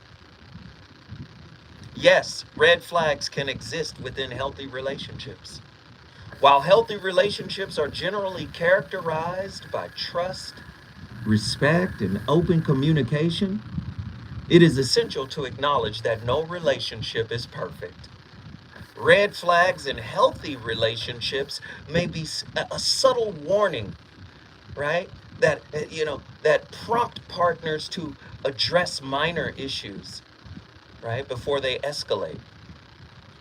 Yes, red flags can exist within healthy relationships. While healthy relationships are generally characterized by trust, respect, and open communication, it is essential to acknowledge that no relationship is perfect. Red flags in healthy relationships may be a subtle warning, right? That prompt partners to address minor issues, right, before they escalate,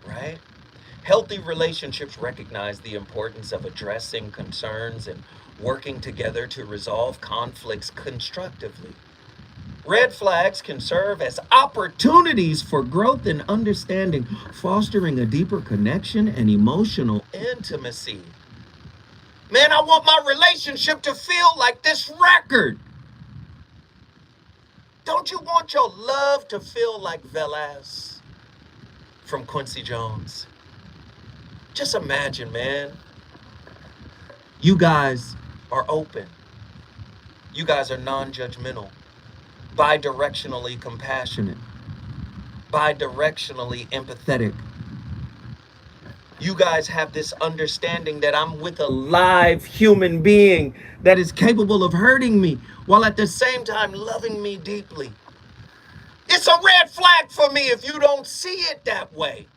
right? Healthy relationships recognize the importance of addressing concerns and working together to resolve conflicts constructively. Red flags can serve as opportunities for growth and understanding, fostering a deeper connection and emotional intimacy. Man, I want my relationship to feel like this record. Don't you want your love to feel like Velaz from Quincy Jones? Just imagine, man. You guys are open. You guys are non-judgmental, bi-directionally compassionate, bi-directionally empathetic. You guys have this understanding that I'm with a live human being that is capable of hurting me while at the same time loving me deeply. It's a red flag for me if you don't see it that way.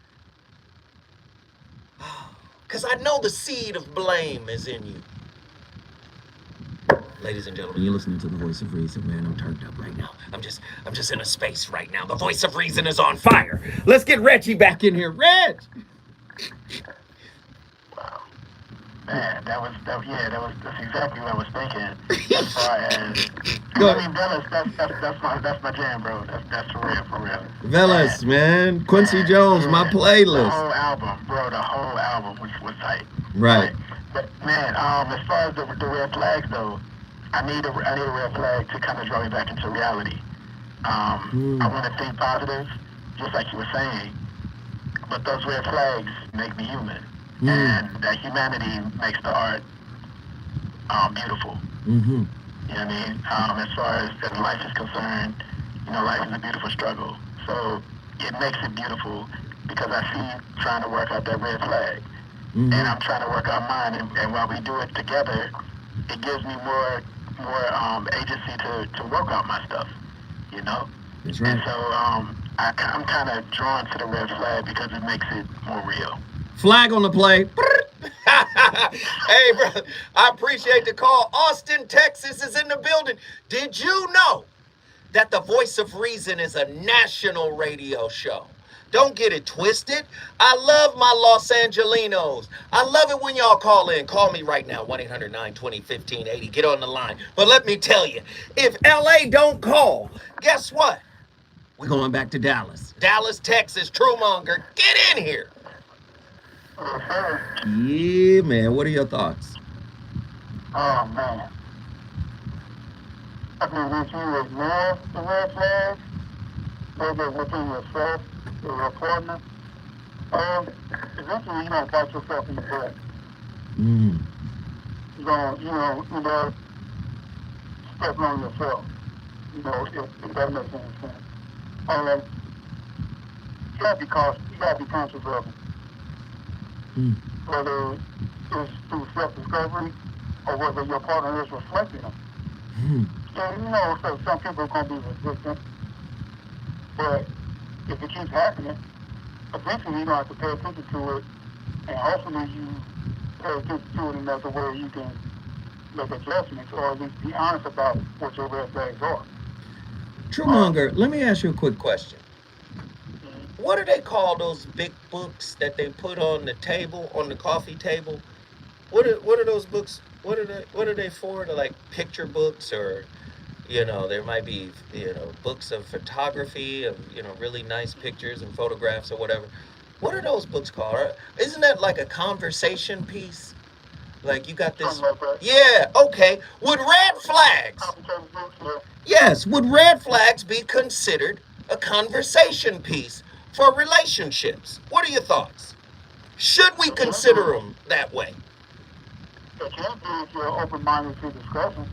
Because I know the seed of blame is in you. Ladies and gentlemen, you're listening to the Voice of Reason, man. I'm turned up right now. I'm just in a space right now. The Voice of Reason is on fire. Let's get Reggie back in here. Reg! Man, that's exactly what I was thinking. As far as, Go I mean, Velas, that's my jam, bro. That's for real. Velas, man. Quincy Jones, my The playlist. whole album, bro. The whole album was tight. Right. But man, as far as the red flags though, I need a red flag to kind of draw me back into reality. I want to think positive, just like you were saying. But those red flags make me human. And that humanity makes the art beautiful. Mm-hmm. You know what I mean? As far as life is concerned, life is a beautiful struggle. So it makes it beautiful because I see you trying to work out that red flag. And I'm trying to work out mine. And while we do it together, it gives me more agency to work out my stuff, That's right. And so I'm kind of drawn to the red flag because it makes it more real. Flag on the play. Hey, brother, I appreciate the call. Austin, Texas is in the building. Did you know that the Voice of Reason is a national radio show? Don't get it twisted. I love my Los Angelinos. I love it when y'all call in. Call me right now, 1-800-920-1580. Get on the line. But let me tell you, if LA don't call, guess what? We're going back to Dallas. Dallas, Texas, Truemonger, get in here. Yeah, man. What are your thoughts? Oh, man. I mean, if you ignore the red flags, whether within yourself or your partner, eventually you're going to bite yourself in the butt. You're going to, stepping on yourself, if that makes any sense. You got to be conscious of it. Whether it's through self-discovery or whether your partner is reflecting them. And so some people are going to be resistant, but if it keeps happening, eventually you're going to have to pay attention to it, and hopefully you pay attention to it enough to where you can make adjustments or at least be honest about what your red flags are. Truemonger, let me ask you a quick question. What do they call those big books that they put on the table, on the coffee table? What are those books? What are they for? They're like picture books, or there might be books of photography of really nice pictures and photographs or whatever. What are those books called? Isn't that like a conversation piece? Like you got this. Yeah. Okay. Would red flags? Yes. Would red flags be considered a conversation piece for relationships? What are your thoughts? Should we consider them that way? It can be if you're open-minded to discussion,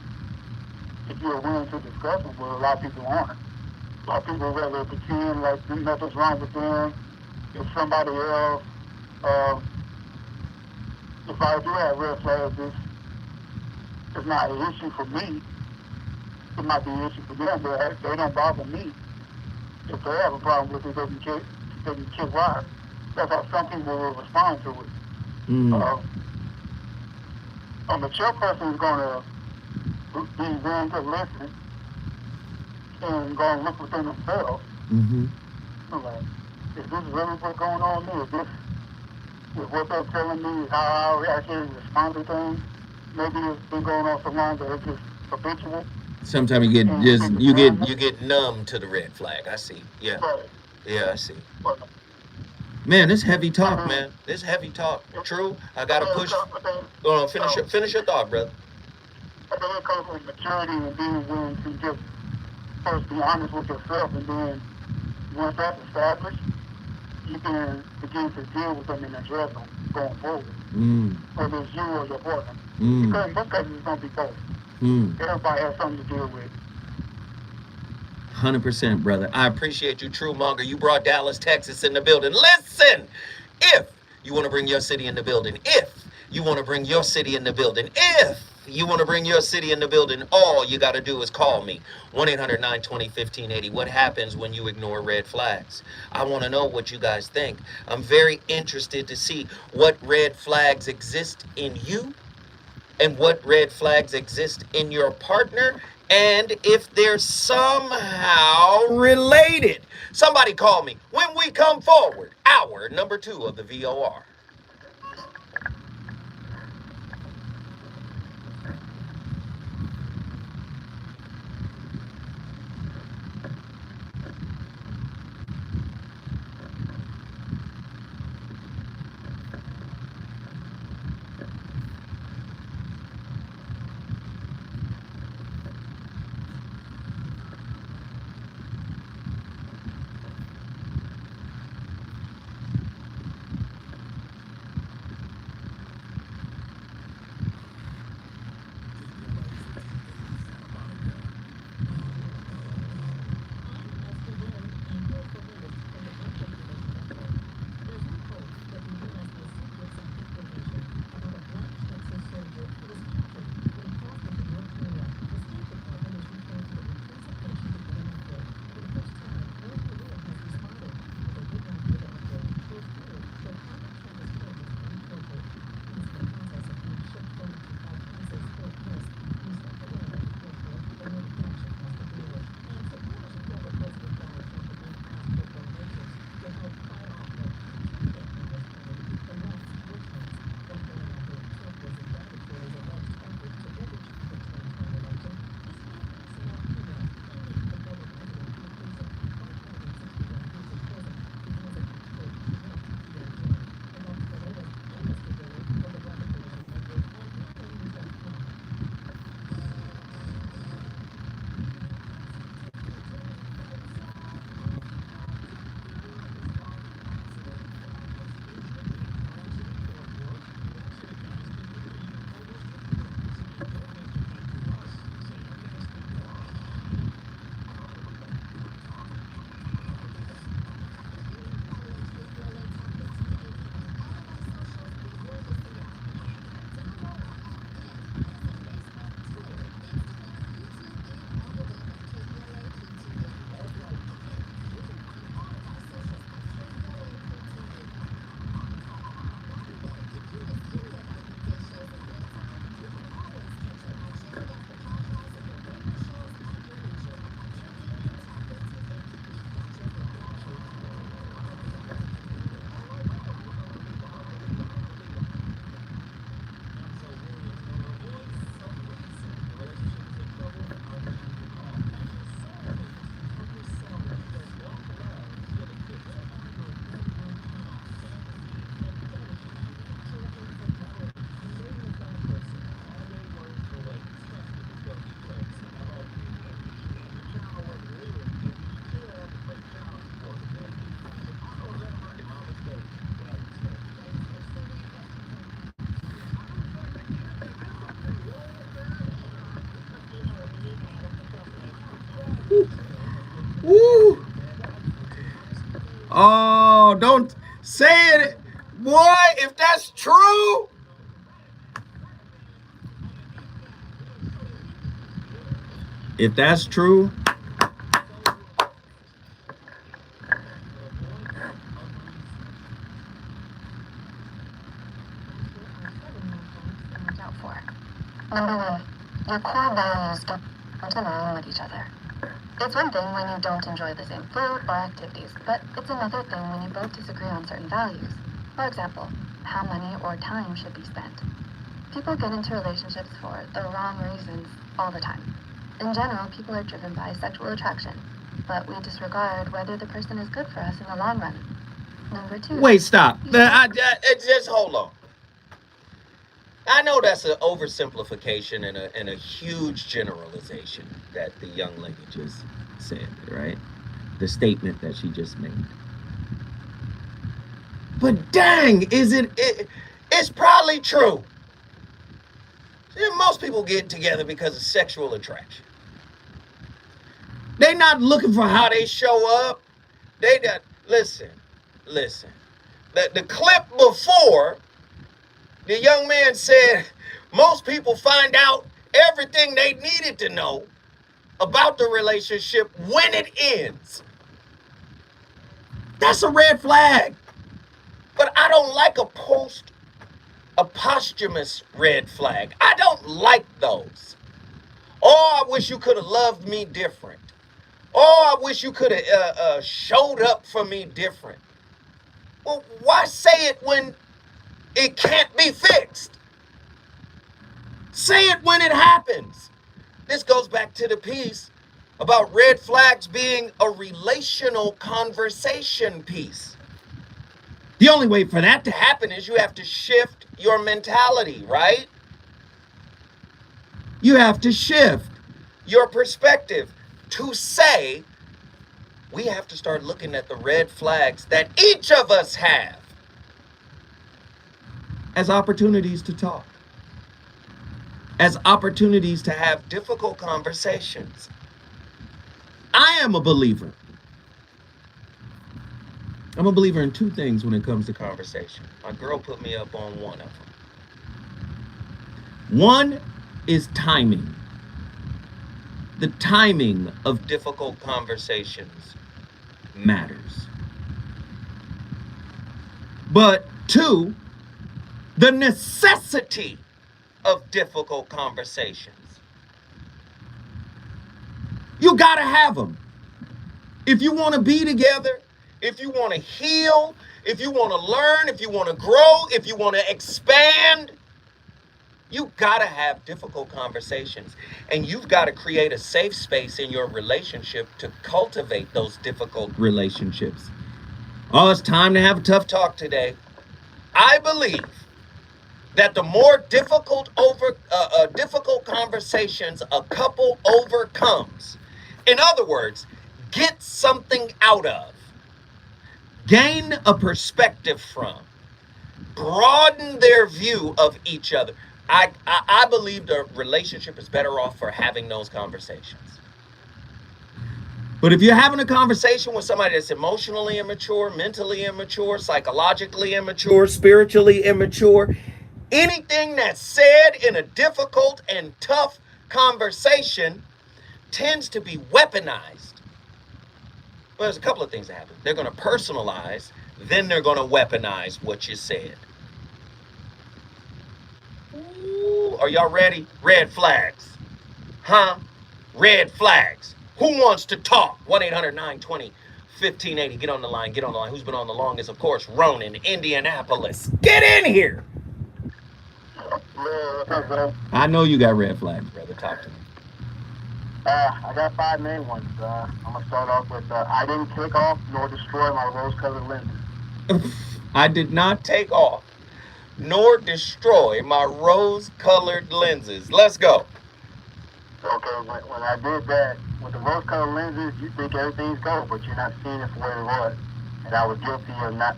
if you're willing to discuss it, but a lot of people aren't. A lot of people rather pretend like nothing's wrong with them. If somebody else, um, if I do have red flags, it's not an issue for me. It might be an issue for them, but they don't bother me. If they have a problem with it, they can kick rocks. That's how some people will respond to it. Mm. A mature person is going to be willing to listen and go and look within themselves. Mm-hmm. Like, is this really what's going on here? Is what they're telling me how I actually respond to things? Maybe it's been going on so long that it's just habitual. Sometimes you get and just it's you get normal. you get numb to the red flag. I see. Yeah. But, Yeah, I see. but Man, this heavy I talk, mean, man. This heavy talk. True. I I gotta think push. I think, Finish your thought, brother. I think it comes with maturity and being willing to just first be honest with yourself, and then once that's established, you can begin to deal with them and address them going forward. Whether it's you or your partner. Because in most cases, it's going to be both. Everybody has something to deal with. 100%, brother. I appreciate you, True Monger. You brought Dallas, Texas in the building. Listen, if you want to bring your city in the building, if you want to bring your city in the building, if you want to bring your city in the building, all you got to do is call me. 1-800-920-1580. What happens when you ignore red flags? I want to know what you guys think. I'm very interested to see what red flags exist in you and what red flags exist in your partner, and if they're somehow related. Somebody call me when we come forward. Hour number 2 of the VOR. Oh, don't say it. Boy, if that's true. If that's true, Look out for. Number one, your core values don't align with each other. It's one thing when you don't enjoy the same food or activities, but it's another thing when you both disagree on certain values. For example, how money or time should be spent. People get into relationships for the wrong reasons all the time. In general, people are driven by sexual attraction, but we disregard whether the person is good for us in the long run. Number two. wait, stop. Just hold on. I know that's an oversimplification and a huge generalization that the young lady just said, right? The statement that she just made. But dang, it's probably true. Most people get together because of sexual attraction. They're not looking for how they show up. Listen. The clip before, the young man said most people find out everything they needed to know about the relationship when it ends. That's a red flag. But I don't like a posthumous red flag. I don't like those. Oh, I wish you could have loved me different. Oh, I wish you could have showed up for me different. Well, why say it when it can't be fixed? Say it when it happens. This goes back to the piece about red flags being a relational conversation piece. The only way for that to happen is you have to shift your mentality, right? You have to shift your perspective to say we have to start looking at the red flags that each of us have as opportunities to talk, as opportunities to have difficult conversations. I am a believer. I'm a believer in two things when it comes to conversation. My girl put me up on one of them. One is timing. The timing of difficult conversations matters. But two, the necessity of difficult conversations. You gotta have them. If you want to be together, if you want to heal, if you want to learn, if you want to grow, if you want to expand, you gotta have difficult conversations. And you've got to create a safe space in your relationship to cultivate those difficult relationships. Oh, it's time to have a tough talk today. I believe that the more difficult conversations a couple overcomes, in other words, get something out of, gain a perspective from, broaden their view of each other, I believe the relationship is better off for having those conversations. But if you're having a conversation with somebody that's emotionally immature, mentally immature, psychologically immature, spiritually immature, anything that's said in a difficult and tough conversation tends to be weaponized. Well, there's a couple of things that happen. They're going to personalize, then they're going to weaponize what you said. Ooh, are y'all ready? Red flags. Huh? Red flags. Who wants to talk? 1-800-920-1580. Get on the line. Get on the line. Who's been on the longest? Of course, Ronan, Indianapolis. Get in here. Yeah, what's up, bro? I know you got red flags, brother. Talk to me. I got 5 main ones. I'm going to start off with I didn't take off nor destroy my rose-colored lenses. I did not take off nor destroy my rose-colored lenses. Let's go. Okay, when I did that, with the rose-colored lenses, you think everything's gold, but you're not seeing it for what it was. And I was guilty of not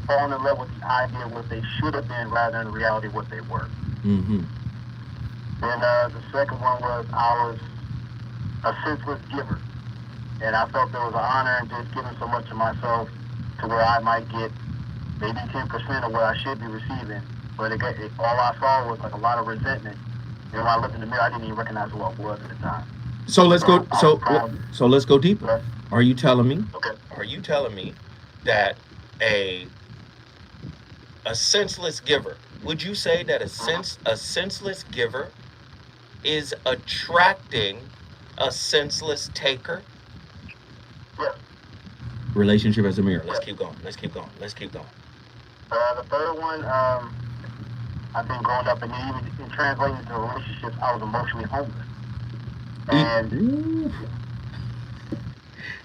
falling in love with the idea of what they should have been rather than reality what they were. Mm-hmm. Then the second one was I was a senseless giver. And I felt there was an honor in just giving so much of myself to where I might get maybe 10% of what I should be receiving, but all I saw was like a lot of resentment. And when I looked in the mirror, I didn't even recognize who I was at the time. So let's go. So let's go deeper. Yes. Are you telling me? Okay. Are you telling me that a senseless giver? Would you say that a senseless giver is attracting a senseless taker? Yes. Relationship as a mirror. Let's keep going. Let's keep going. The third one, I've been growing up, and even in translating into relationships, I was emotionally homeless. And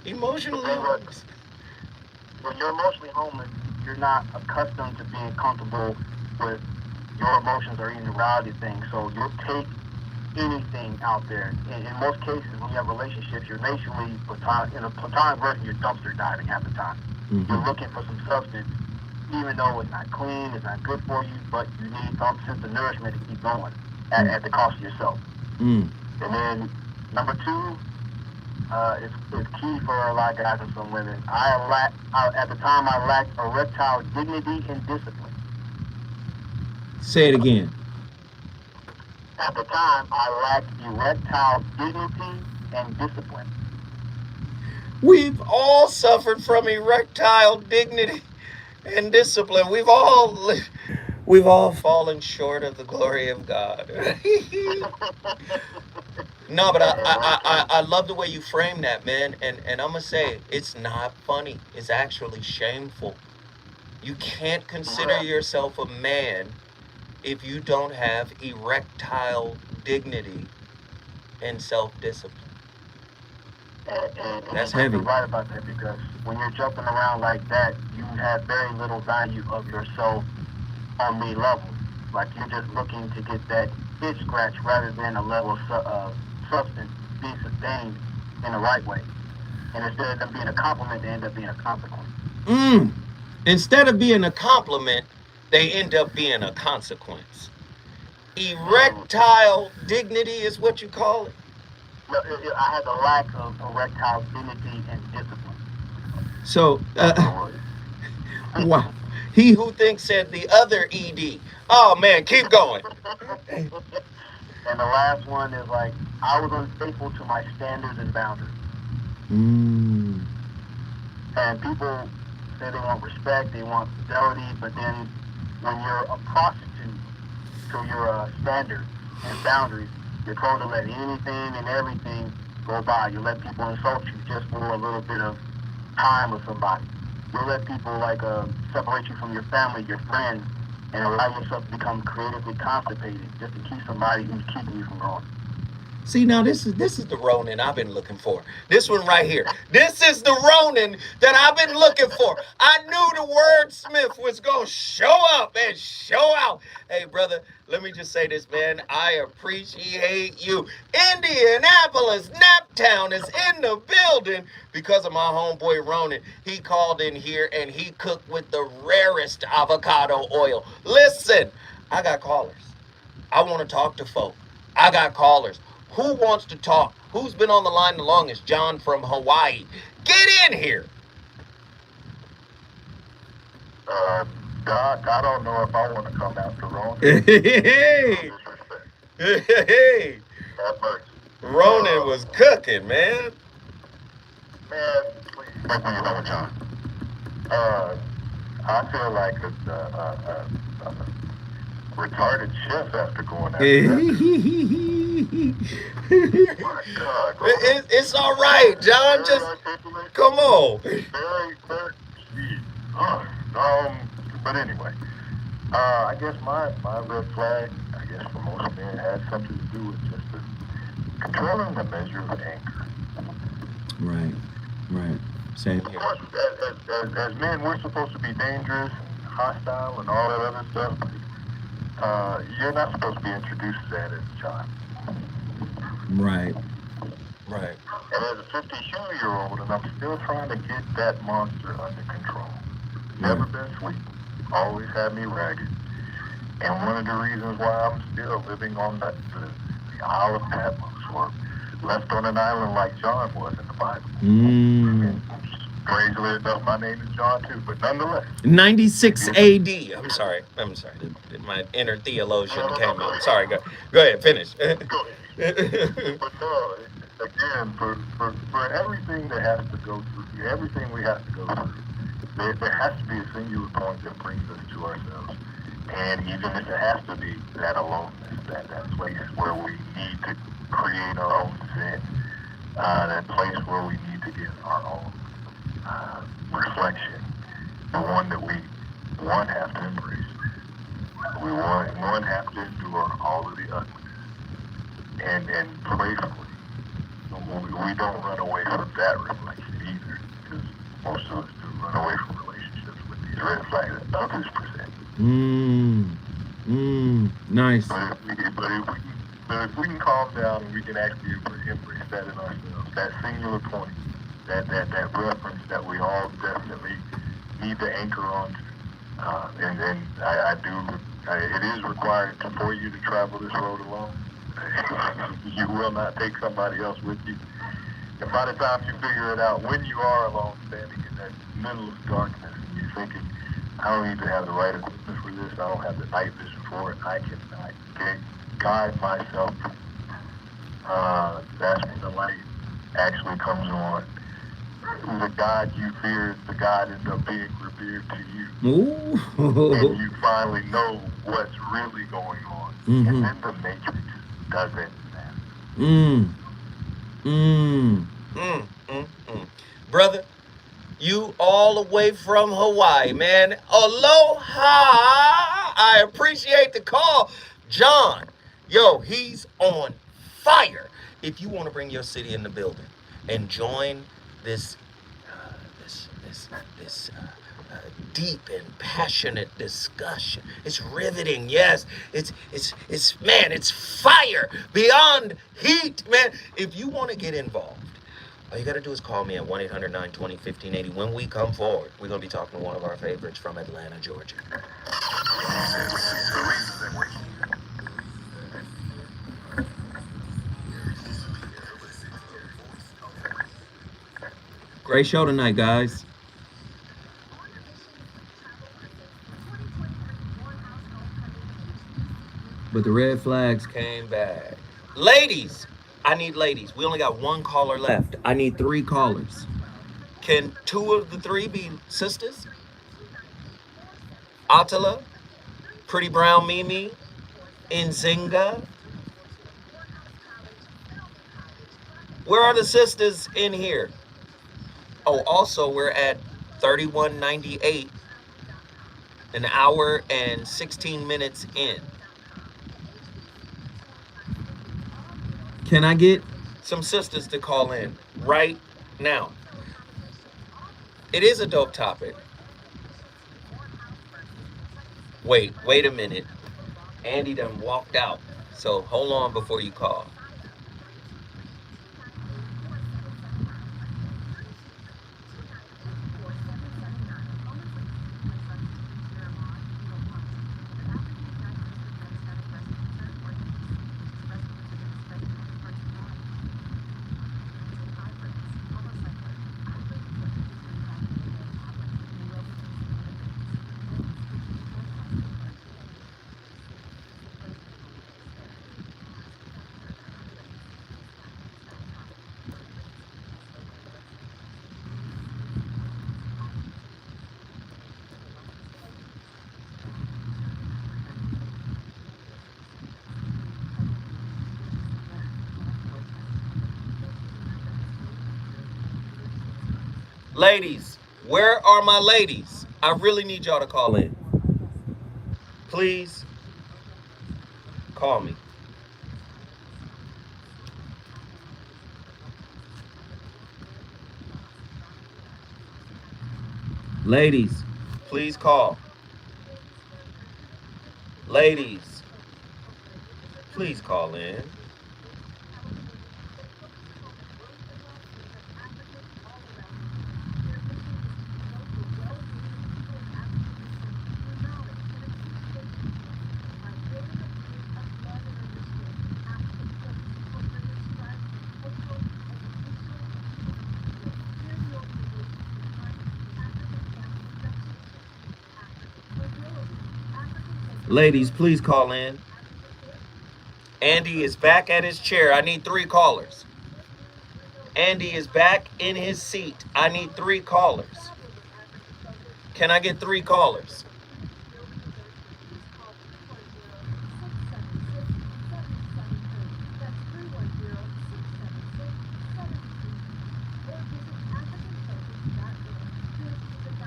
emotionally homeless. When you're emotionally homeless, you're not accustomed to being comfortable with your emotions or even reality things. So you'll take anything out there. In most cases, when you have relationships, you're basically in a platonic version, you're dumpster diving half the time. Mm-hmm. You're looking for some substance, even though it's not clean, it's not good for you, but you need some sense of nourishment to keep going at the cost of yourself. Mm. And then number two, it's key for a lot of guys and some women. At the time, I lacked erectile dignity and discipline. Say it again. At the time, I lacked erectile dignity and discipline. We've all suffered from erectile dignity and discipline. We've all fallen short of the glory of God. No, but I love the way you frame that, man. And I'm gonna say it's not funny. It's actually shameful. You can't consider yourself a man if you don't have erectile dignity and self-discipline. That's heavy. You're right about that, because when you're jumping around like that, you have very little value of yourself on me level. Like you're just looking to get that itch scratch rather than a level of substance being sustained in the right way. And instead of them being a compliment, they end up being a consequence. Instead of being a compliment, they end up being a consequence. Erectile dignity is what you call it? No, I had the lack of erectile dignity and discipline. So, wow. He who thinks said the other ED. Oh, man, keep going. And the last one is like, I was unfaithful to my standards and boundaries. And people say they want respect, they want fidelity, but then when you're a prostitute to your standards and boundaries, you're told to let anything and everything go by. You let people insult you just for a little bit of time with somebody. You'll let people separate you from your family, your friends, and allow yourself to become creatively constipated just to keep somebody who's keeping you from growing. See, now this is the Ronin I've been looking for. This one right here. This is the Ronin that I've been looking for. I knew the wordsmith was going to show up and show out. Hey, brother, let me just say this, man. I appreciate you. Indianapolis, Naptown is in the building because of my homeboy Ronin. He called in here and he cooked with the rarest avocado oil. Listen, I got callers. I want to talk to folk. I got callers. Who wants to talk? Who's been on the line the longest? John from Hawaii. Get in here. Doc, I don't know if I want to come after Ronin. Hey. Ronin was cooking, man. Man, please. What do you know, John? I feel like a retarded chef after going after that. My God, it's all right, John. Just come on. Very, very sweet. But anyway, I guess my red flag, I guess for most men, has something to do with just controlling the measure of anger. Right. Same Of here. course, as men, we're supposed to be dangerous and hostile and all that other stuff. You're not supposed to be introduced to that as a child. Right. And as a 52-year-old, and I'm still trying to get that monster under control. Never been sweet. Always had me ragged. And one of the reasons why I'm still living on the Isle of Patmos, or left on an island like John was in the Bible. Strangely enough, my name is John too, but nonetheless. 96 AD. I'm sorry. My inner theologian came out. Sorry, go ahead, finish. Go ahead. But no, again, for everything that has to go through, everything we have to go through, there has to be a singular point that brings us to ourselves. And even if it has to be that aloneness, that place where we need to create our own sin, that place where we need to get our own reflection, the one that we, one, have to embrace. We one have to endure all of the ugliness. And prayerfully, we don't run away from that reflection either, because most of us do run away from relationships with these red flags that others present. Nice. But if we can calm down and we can actually embrace that in ourselves, that singular point, that reference that we all definitely need to anchor on to. And it is required for you to travel this road alone. You will not take somebody else with you. And by the time you figure it out, when you are alone, standing in that middle of darkness, and you're thinking, I don't even have the right equipment for this, I don't have the night vision for it, I can't guide myself. That's when the light actually comes on. The God you fear, the God ends up being revered to you. Ooh. And you finally know what's really going on. And then the matrix doesn't matter. Brother, you all the way from Hawaii, man. Aloha. I appreciate the call. John, yo, he's on fire. If you want to bring your city in the building and join this deep and passionate discussion. It's riveting, yes. It's fire beyond heat, man. If you want to get involved, all you got to do is call me at 1-800-920-1580. When we come forward, we're going to be talking to one of our favorites from Atlanta, Georgia. Great show tonight, guys. But the red flags came back. Ladies, I need ladies. We only got one caller left. I need 3 callers. Can 2 of the 3 be sisters? Attila, Pretty Brown Mimi, Nzinga. Where are the sisters in here? Oh, also, we're at 3198, an hour and 16 minutes in. Can I get some sisters to call in right now? It is a dope topic. Wait a minute. Andy done walked out. So hold on before you call. Ladies, where are my ladies? I really need y'all to call in. Please call me. Ladies, please call. Ladies, please call in. Ladies, please call in. Andy is back at his chair. I need 3 callers. Andy is back in his seat. I need 3 callers. Can I get 3 callers?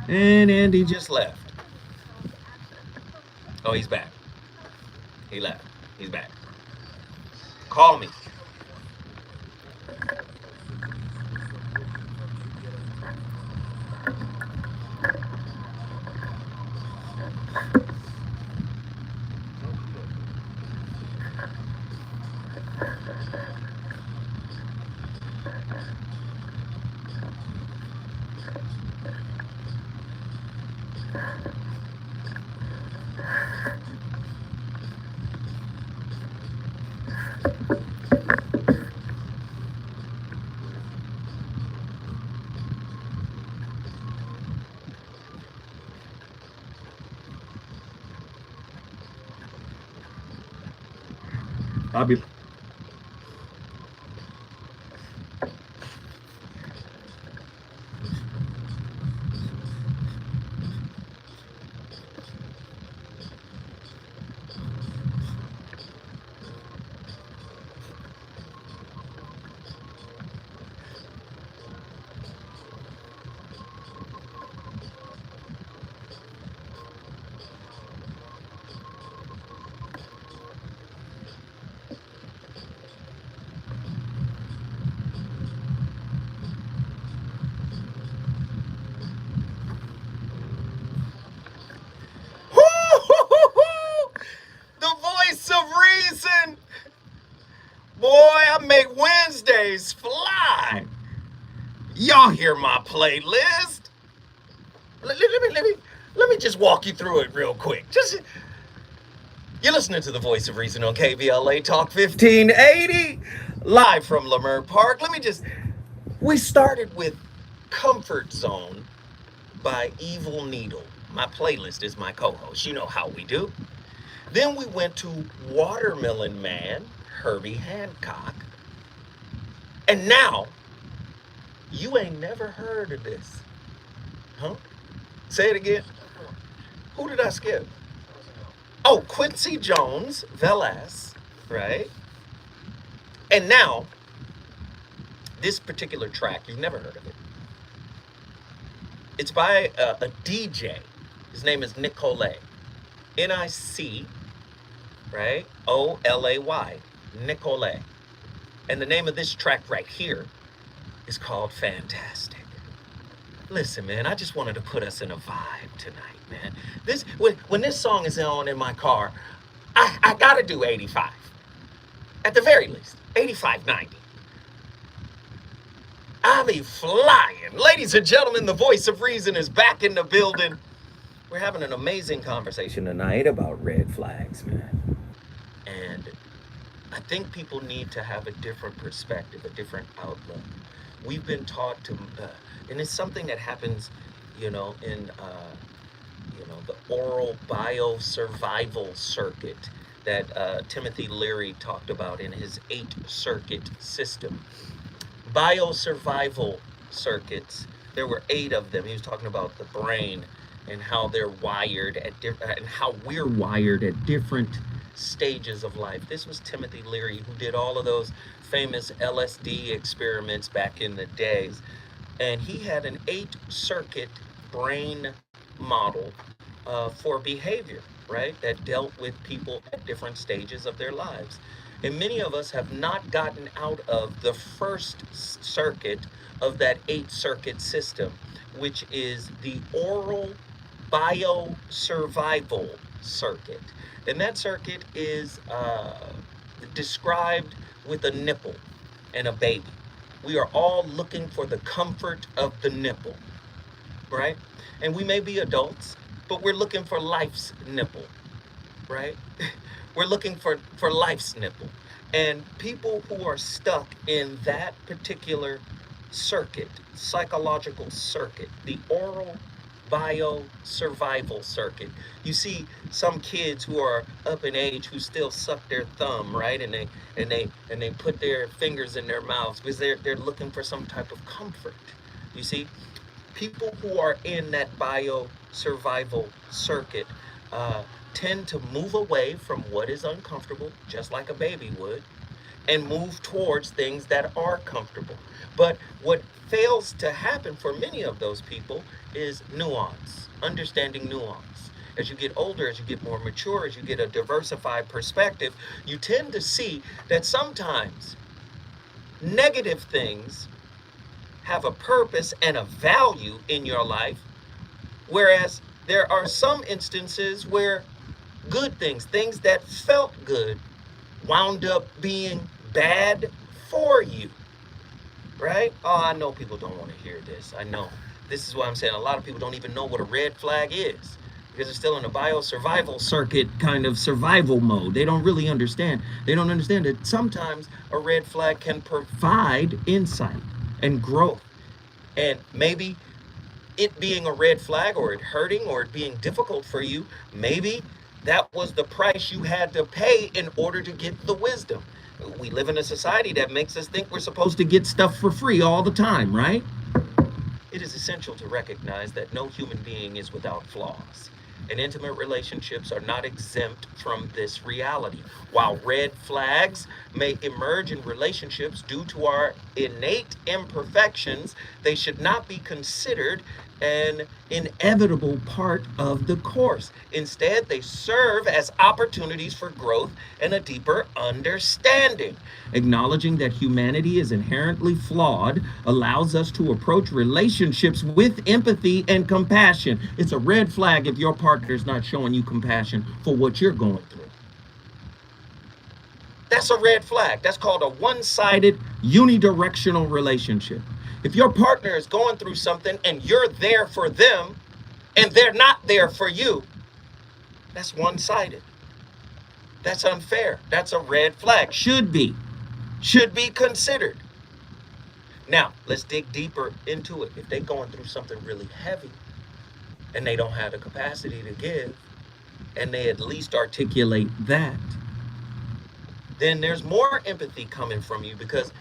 And Andy just left. Oh, he's back. He left. He's back. Call me. I'll be. The voice of reason. Boy, I make Wednesdays fly. Y'all hear my playlist? Let me just walk you through it real quick. You're listening to the voice of reason on KVLA Talk 1580, live from Lamert Park. We started with Comfort Zone by Evil Needle. My playlist is my co-host. You know how we do. Then we went to Watermelon Man, Herbie Hancock. And now, you ain't never heard of this. Huh? Say it again. Who did I skip? Oh, Quincy Jones, Velez, right? And now, this particular track, you've never heard of it. It's by a DJ. His name is Nicolay. Nic, right? Olay. Nicolay. And the name of this track right here is called Fantastic. Listen, man, I just wanted to put us in a vibe tonight, man. When this song is on in my car, I gotta do 85. At the very least, 85, 90. I be flying. Ladies and gentlemen, the voice of reason is back in the building. We're having an amazing conversation tonight about red flags, man. And I think people need to have a different perspective, a different outlook. We've been taught to, and it's something that happens, in, the oral biosurvival circuit that Timothy Leary talked about in his 8-circuit system. Biosurvival circuits, there were 8 of them. He was talking about the brain and how they're wired and how we're wired at different stages of life. This was Timothy Leary, who did all of those famous LSD experiments back in the days. And he had an 8-circuit brain model for behavior, right? That dealt with people at different stages of their lives. And many of us have not gotten out of the first circuit of that 8-circuit system, which is the oral biosurvival circuit. And that circuit is described with a nipple and a baby. We are all looking for the comfort of the nipple, right? And we may be adults, but we're looking for life's nipple, right? We're looking for life's nipple. And people who are stuck in that particular circuit, psychological circuit, the oral bio-survival circuit. You see some kids who are up in age who still suck their thumb, right? And they put their fingers in their mouths because they're looking for some type of comfort. You see, people who are in that bio-survival circuit uh, tend to move away from what is uncomfortable, just like a baby would, and move towards things that are comfortable. But what fails to happen for many of those people is nuance, understanding nuance. As you get older, as you get more mature, as you get a diversified perspective, you tend to see that sometimes negative things have a purpose and a value in your life, whereas there are some instances where good things, things that felt good, wound up being bad for you, right? Oh, I know people don't want to hear this. I know. This is why I'm saying a lot of people don't even know what a red flag is because they're still in a bio-survival circuit kind of survival mode. They don't really understand. They don't understand that sometimes a red flag can provide insight and growth. And maybe it being a red flag or it hurting or it being difficult for you, maybe that was the price you had to pay in order to get the wisdom. We live in a society that makes us think we're supposed to get stuff for free all the time, right? It is essential to recognize that no human being is without flaws. And intimate relationships are not exempt from this reality. While red flags may emerge in relationships due to our innate imperfections, they should not be considered an inevitable part of the course. Instead, they serve as opportunities for growth and a deeper understanding. Acknowledging that humanity is inherently flawed allows us to approach relationships with empathy and compassion. It's a red flag if your partner's not showing you compassion for what you're going through. That's a red flag. That's called a one-sided, unidirectional relationship. If your partner is going through something and you're there for them and they're not there for you, that's one-sided. That's unfair. That's a red flag. Should be considered. Now, let's dig deeper into it. If they're going through something really heavy and they don't have the capacity to give, and they at least articulate that, then there's more empathy coming from you because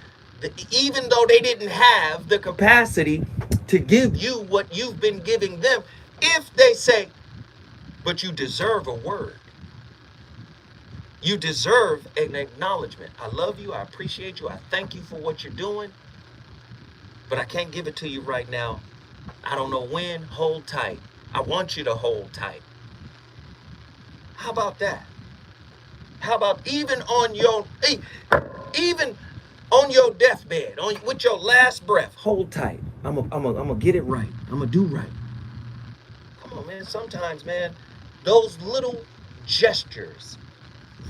even though they didn't have the capacity to give you what you've been giving them, if they say, but you deserve a word, you deserve an acknowledgement. I love you. I appreciate you. I thank you for what you're doing, but I can't give it to you right now. I don't know when. Hold tight. I want you to hold tight. How about that? How about even on your deathbed, with your last breath, hold tight. I'm gonna get it right. I'm gonna do right. Come on, man. Sometimes, man, those little gestures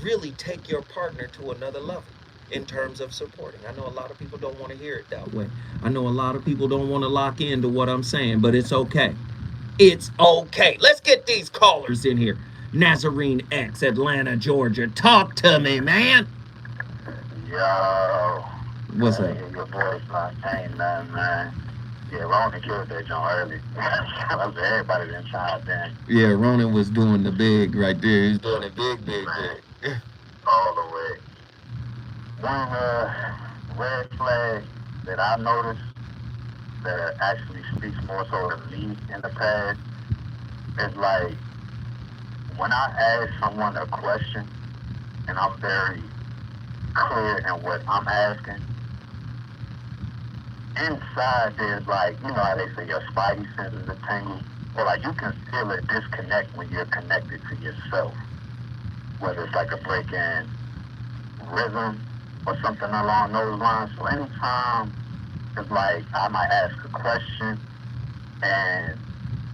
really take your partner to another level in terms of supporting. I know a lot of people don't want to hear it that way. I know a lot of people don't want to lock into what I'm saying, but it's okay. It's okay. Let's get these callers in here. Nazarene X, Atlanta, Georgia. Talk to me, man. Yo. What's up? Your voice not ain't nothing, man. Yeah, Ronan killed that joint early. Shout out to everybody that chimed in. Yeah, Ronan was doing the big right there. He's doing it big. All the way. One red flag that I noticed that actually speaks more so to me in the past is like when I ask someone a question and I'm very clear in what I'm asking, inside there's like, you know how they say your spidey senses are tingle, or like you can feel a disconnect when you're connected to yourself, whether it's like a break in rhythm or something along those lines. So anytime it's like I might ask a question and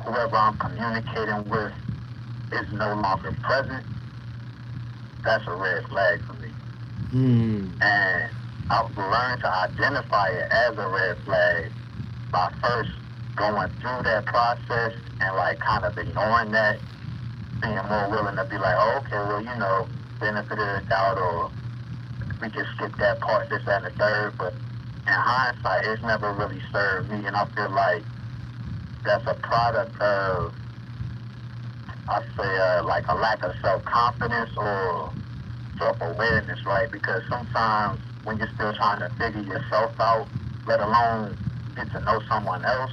whoever I'm communicating with is no longer present, that's a red flag for me. And I've learned to identify it as a red flag by first going through that process and like kind of ignoring that, being more willing to be like, oh, okay, well, you know, benefit of the doubt, or we can skip that part, this, that, and the third. But in hindsight, it's never really served me, and I feel like that's a product of, I say, like a lack of self-confidence or self-awareness, right? Because sometimes when you're still trying to figure yourself out, let alone get to know someone else,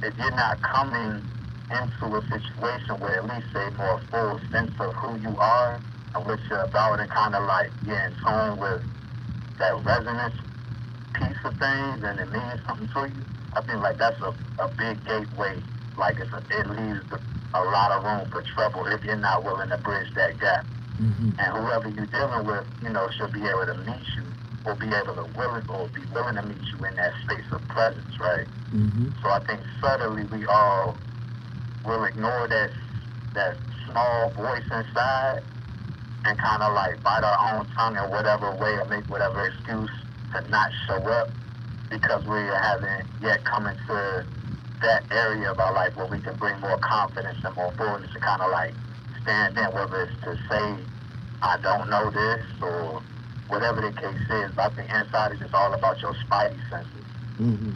if you're not coming into a situation where at least a more full sense of who you are and what you're about and kind of like you're in tune with that resonance piece of things and it means something to you, I think like that's a big gateway. Like it leaves a lot of room for trouble if you're not willing to bridge that gap. Mm-hmm. And whoever you're dealing with, you know, should be able to meet you or be able to be willing to meet you in that space of presence, right? Mm-hmm. So I think subtly we all will ignore that small voice inside and kind of like bite our own tongue in whatever way or make whatever excuse to not show up because we haven't yet come into that area of our life where we can bring more confidence and more fullness and kind of like stand in, whether it's to say, I don't know this or whatever the case is. But I think inside is just all about your spidey senses. Mm-hmm.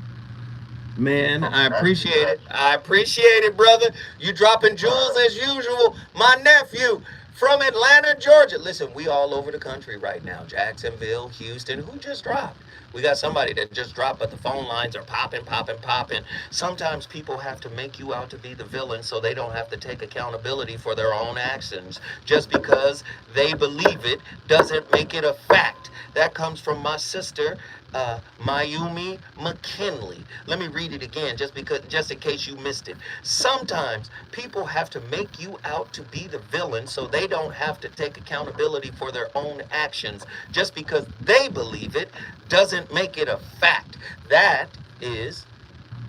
Man, I appreciate it. I appreciate it, brother. You dropping jewels as usual. My nephew from Atlanta, Georgia. Listen, we all over the country right now. Jacksonville, Houston. Who just dropped? We got somebody that just dropped, but the phone lines are popping, popping, popping. Sometimes people have to make you out to be the villain so they don't have to take accountability for their own actions. Just because they believe it doesn't make it a fact. That comes from my sister, Mayumi McKinley. Let me read it again just in case you missed it. Sometimes people have to make you out to be the villain so they don't have to take accountability for their own actions. Just because they believe it doesn't make it a fact. That is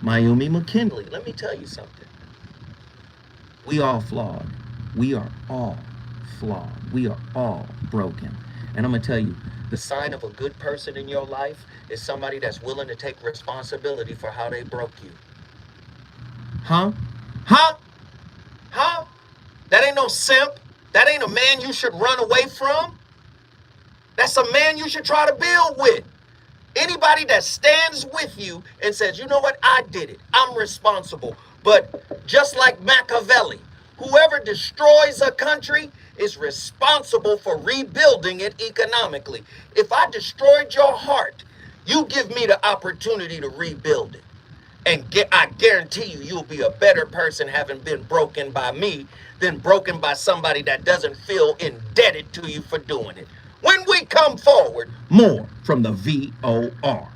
Mayumi McKinley. Let me tell you something. We all flawed. We are all flawed. We are all broken. And I'm going to tell you, the sign of a good person in your life is somebody that's willing to take responsibility for how they broke you. Huh? Huh? Huh? That ain't no simp. That ain't a man you should run away from. That's a man you should try to build with. Anybody that stands with you and says, you know what, I did it. I'm responsible. But just like Machiavelli, whoever destroys a country is responsible for rebuilding it economically. If I destroyed your heart, you give me the opportunity to rebuild it. And I guarantee you'll be a better person having been broken by me than broken by somebody that doesn't feel indebted to you for doing it. When we come forward, more from the VOR.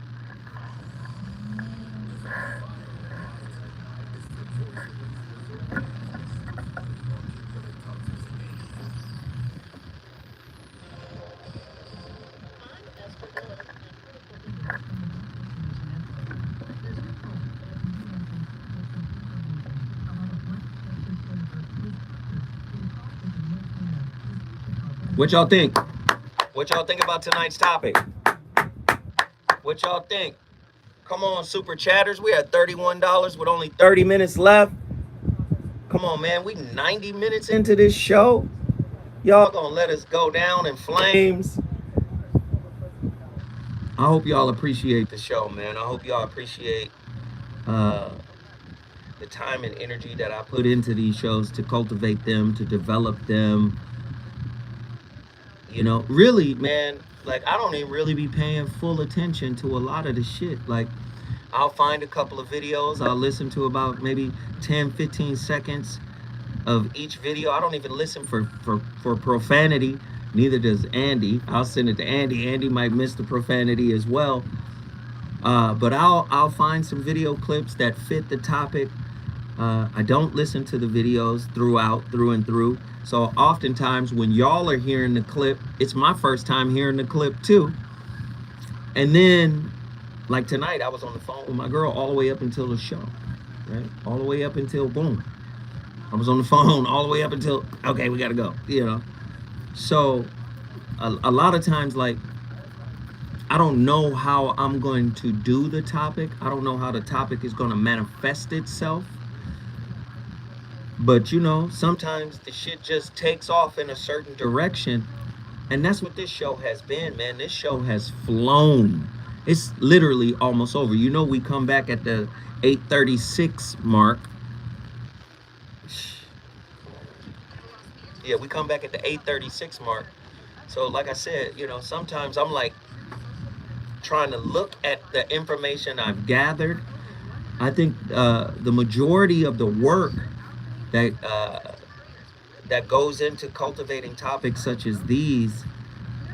What y'all think? What y'all think about tonight's topic? What y'all think? Come on, super chatters. We had $31 with only 30 minutes left. Come on, man. We 90 minutes into this show. Y'all gonna let us go down in flames. I hope y'all appreciate the show, man. I hope y'all appreciate the time and energy that I put into these shows to cultivate them, to develop them. You know, really, man, like I don't even really be paying full attention to a lot of the shit. Like I'll find a couple of videos, I'll listen to about maybe 10, 15 seconds of each video. I don't even listen for profanity. Neither does Andy. I'll send it to Andy. Andy might miss the profanity as well. But I'll find some video clips that fit the topic. I don't listen to the videos through and through. So oftentimes when y'all are hearing the clip, it's my first time hearing the clip too. And then, like tonight, I was on the phone with my girl all the way up until the show, right? All the way up until boom. I was on the phone all the way up until, okay, we gotta go, you know? So a lot of times, like, I don't know how I'm going to do the topic. I don't know how the topic is gonna manifest itself. But you know, sometimes the shit just takes off in a certain direction. And that's what this show has been, man. This show has flown. It's literally almost over. You know, we come back at the 8:36 mark. Yeah, we come back at the 8:36 mark. So, like I said, you know, sometimes I'm like trying to look at the information I've gathered. I think the majority of the work that that goes into cultivating topics such as these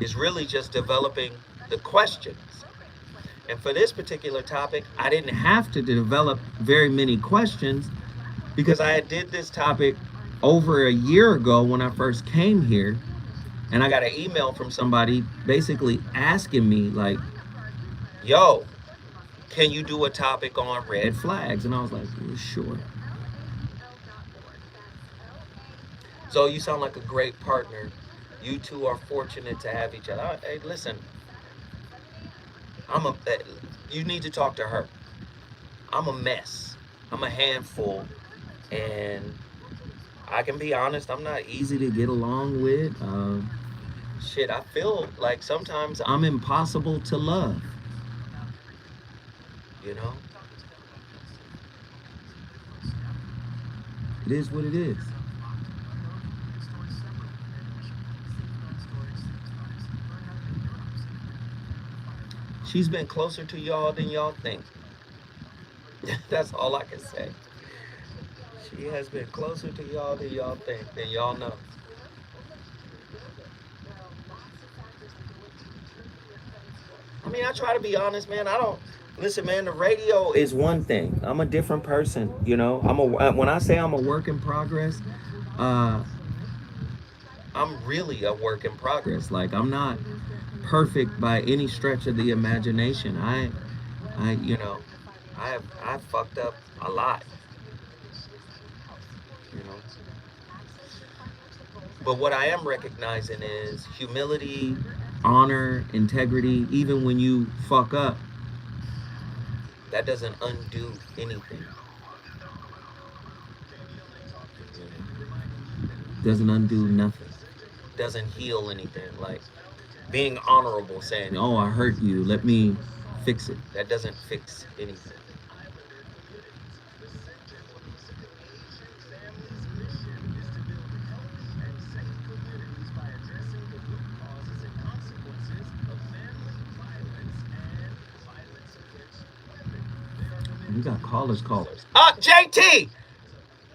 is really just developing the questions. And for this particular topic, I didn't have to develop very many questions because I had did this topic over a year ago when I first came here, and I got an email from somebody basically asking me like, "Yo, can you do a topic on red flags?" And I was like, "Yeah, sure." So you sound like a great partner. You two are fortunate to have each other. Hey, listen, I'm a. You need to talk to her. I'm a mess. I'm a handful, and I can be honest. I'm not easy to get along with. Shit, I feel like sometimes I'm impossible to love. You know, it is what it is. She's been closer to y'all than y'all think. That's all I can say. She has been closer to y'all than y'all think, than y'all know. I mean, I try to be honest, man. I don't listen, man. The radio is one thing. I'm a different person, you know. When I say I'm a work in progress, uh, I'm really a work in progress. Like I'm not perfect by any stretch of the imagination. You know, I fucked up a lot, you know. But what I am recognizing is humility, honor, integrity. Even when you fuck up, that doesn't undo anything. Doesn't undo nothing. Doesn't heal anything. Like being honorable, saying, "Oh, I hurt you. Let me fix it." That doesn't fix anything. We got callers. JT!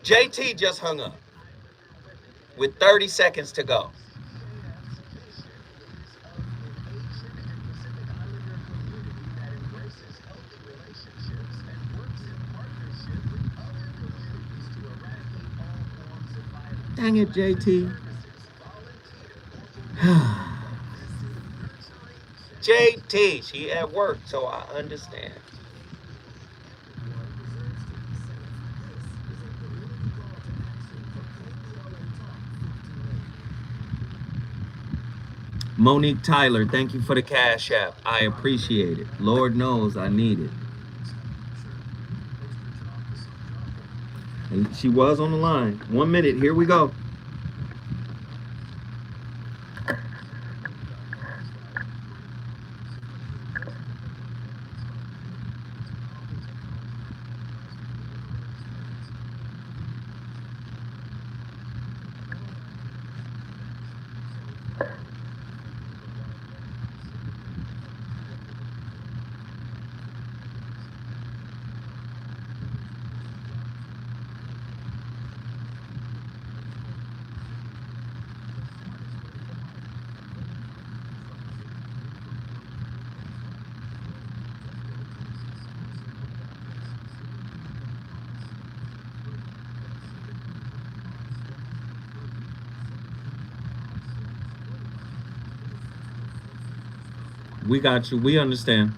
JT just hung up with 30 seconds to go. Dang it, JT. JT, she at work, so I understand. Monique Tyler, thank you for the cash app. I appreciate it. Lord knows I need it. And she was on the line. 1 minute, here we go. We got you. We understand.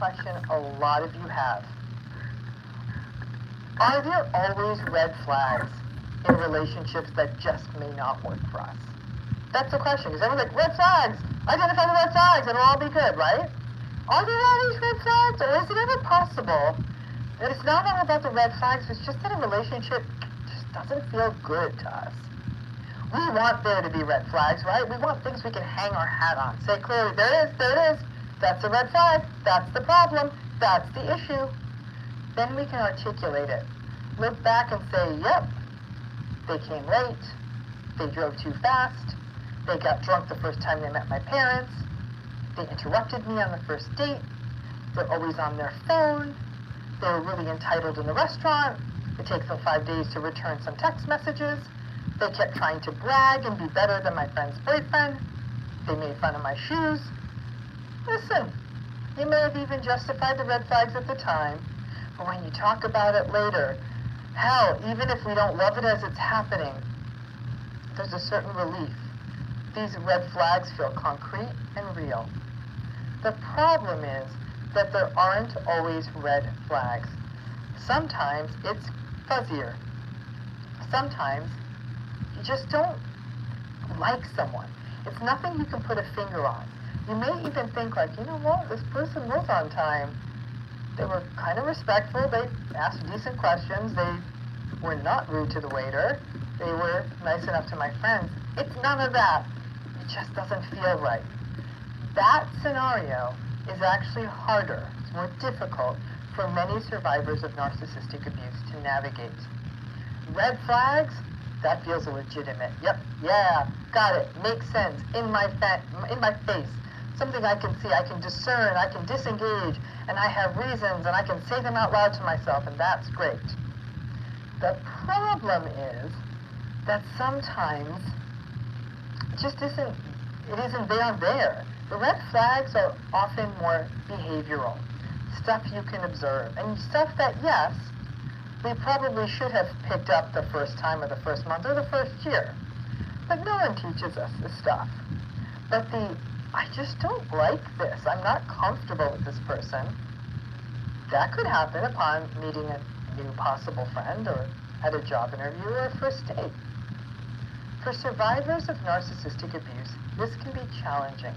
question a lot of you have. Are there always red flags in relationships that just may not work for us? That's the question, because everyone's like, red flags! Identify the red flags and it'll all be good, right? Are there always red flags, or is it ever possible that it's not all about the red flags, it's just that a relationship just doesn't feel good to us? We want there to be red flags, right? We want things we can hang our hat on. Say clearly, there it is. That's a red flag. That's the problem. That's the issue. Then we can articulate it. Look back and say, yep, they came late. They drove too fast. They got drunk the first time they met my parents. They interrupted me on the first date. They're always on their phone. They're really entitled in the restaurant. It takes them 5 days to return some text messages. They kept trying to brag and be better than my friend's boyfriend. They made fun of my shoes. Listen, you may have even justified the red flags at the time, but when you talk about it later, hell, even if we don't love it as it's happening, there's a certain relief. These red flags feel concrete and real. The problem is that there aren't always red flags. Sometimes it's fuzzier. Sometimes you just don't like someone. It's nothing you can put a finger on. You may even think like, you know what, this person was on time. They were kind of respectful. They asked decent questions. They were not rude to the waiter. They were nice enough to my friends. It's none of that. It just doesn't feel right. That scenario is actually harder. It's more difficult for many survivors of narcissistic abuse to navigate. Red flags, that feels legitimate. Yep, yeah, got it, makes sense, in my face. Something I can see, I can discern, I can disengage, and I have reasons, and I can say them out loud to myself, and that's great. The problem is that sometimes it isn't there. The red flags are often more behavioral, stuff you can observe, and stuff that, yes, we probably should have picked up the first time or the first month or the first year. But no one teaches us this stuff. But I just don't like this. I'm not comfortable with this person. That could happen upon meeting a new possible friend or at a job interview or a first date. For survivors of narcissistic abuse, this can be challenging.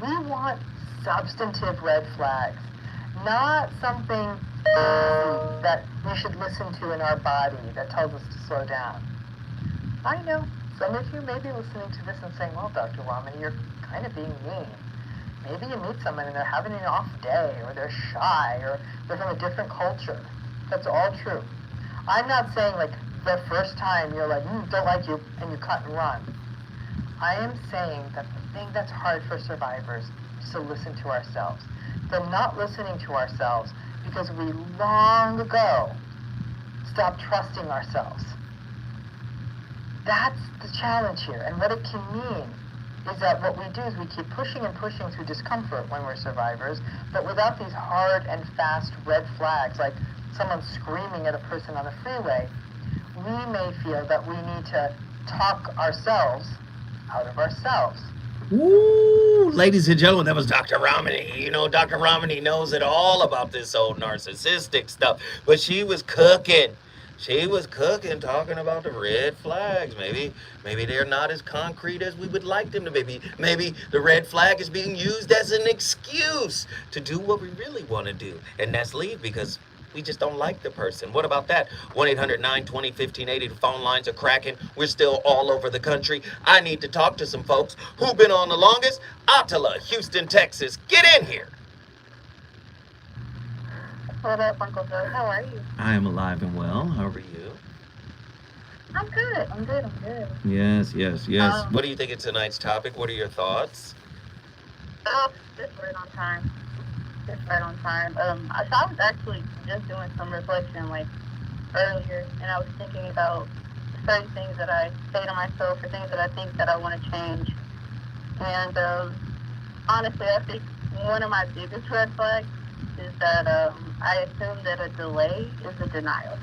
We want substantive red flags, not something that we should listen to in our body that tells us to slow down. I know some of you may be listening to this and saying, well, Dr. Ramani, you're kind of being mean. Maybe you meet someone and they're having an off day, or they're shy, or they're from a different culture. That's all true. I'm not saying like the first time you're like, don't like you, and you cut and run. I am saying that the thing that's hard for survivors is to listen to ourselves. They're not listening to ourselves because we long ago stopped trusting ourselves. That's the challenge here. And what it can mean is that what we do is we keep pushing and pushing through discomfort when we're survivors, but without these hard and fast red flags, like someone screaming at a person on the freeway, we may feel that we need to talk ourselves out of ourselves. Woo! Ladies and gentlemen, that was Dr. Ramani. You know, Dr. Ramani knows it all about this old narcissistic stuff, but she was cooking. She was cooking, talking about the red flags. Maybe they're not as concrete as we would like them to be. Maybe the red flag is being used as an excuse to do what we really want to do, and that's leave because we just don't like the person. What about that? 1-800-920-1580. The phone lines are cracking. We're still all over the country. I need to talk to some folks who've been on the longest. Attila, Houston, Texas. Get in here. What up, Uncle Joe? How are you? I am alive and well. How are you? I'm good. Yes. What do you think of tonight's topic? What are your thoughts? Just right on time. So I was actually just doing some reflection like earlier, and I was thinking about certain things that I say to myself or things that I think that I want to change. And honestly, I think one of my biggest red flags is that I assume that a delay is a denial.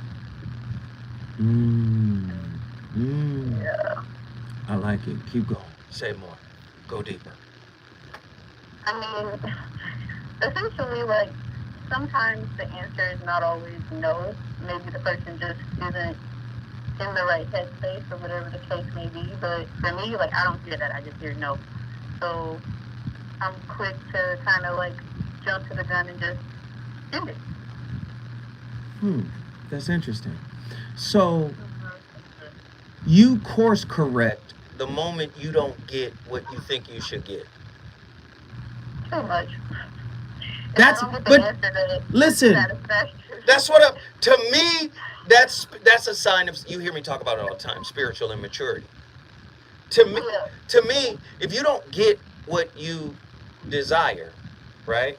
Yeah. I like it. Keep going. Say more. Go deeper. I mean, essentially, like, sometimes the answer is not always no. Maybe the person just isn't in the right headspace or whatever the case may be. But for me, like, I don't hear that. I just hear no. So I'm quick to kind of like jump to the gun and just end it. That's interesting. So you course correct the moment you don't get what you think you should get. Too much. That's but listen. That's what I'm. To me, that's a sign of. You hear me talk about it all the time. Spiritual immaturity. To me, if you don't get what you desire, right?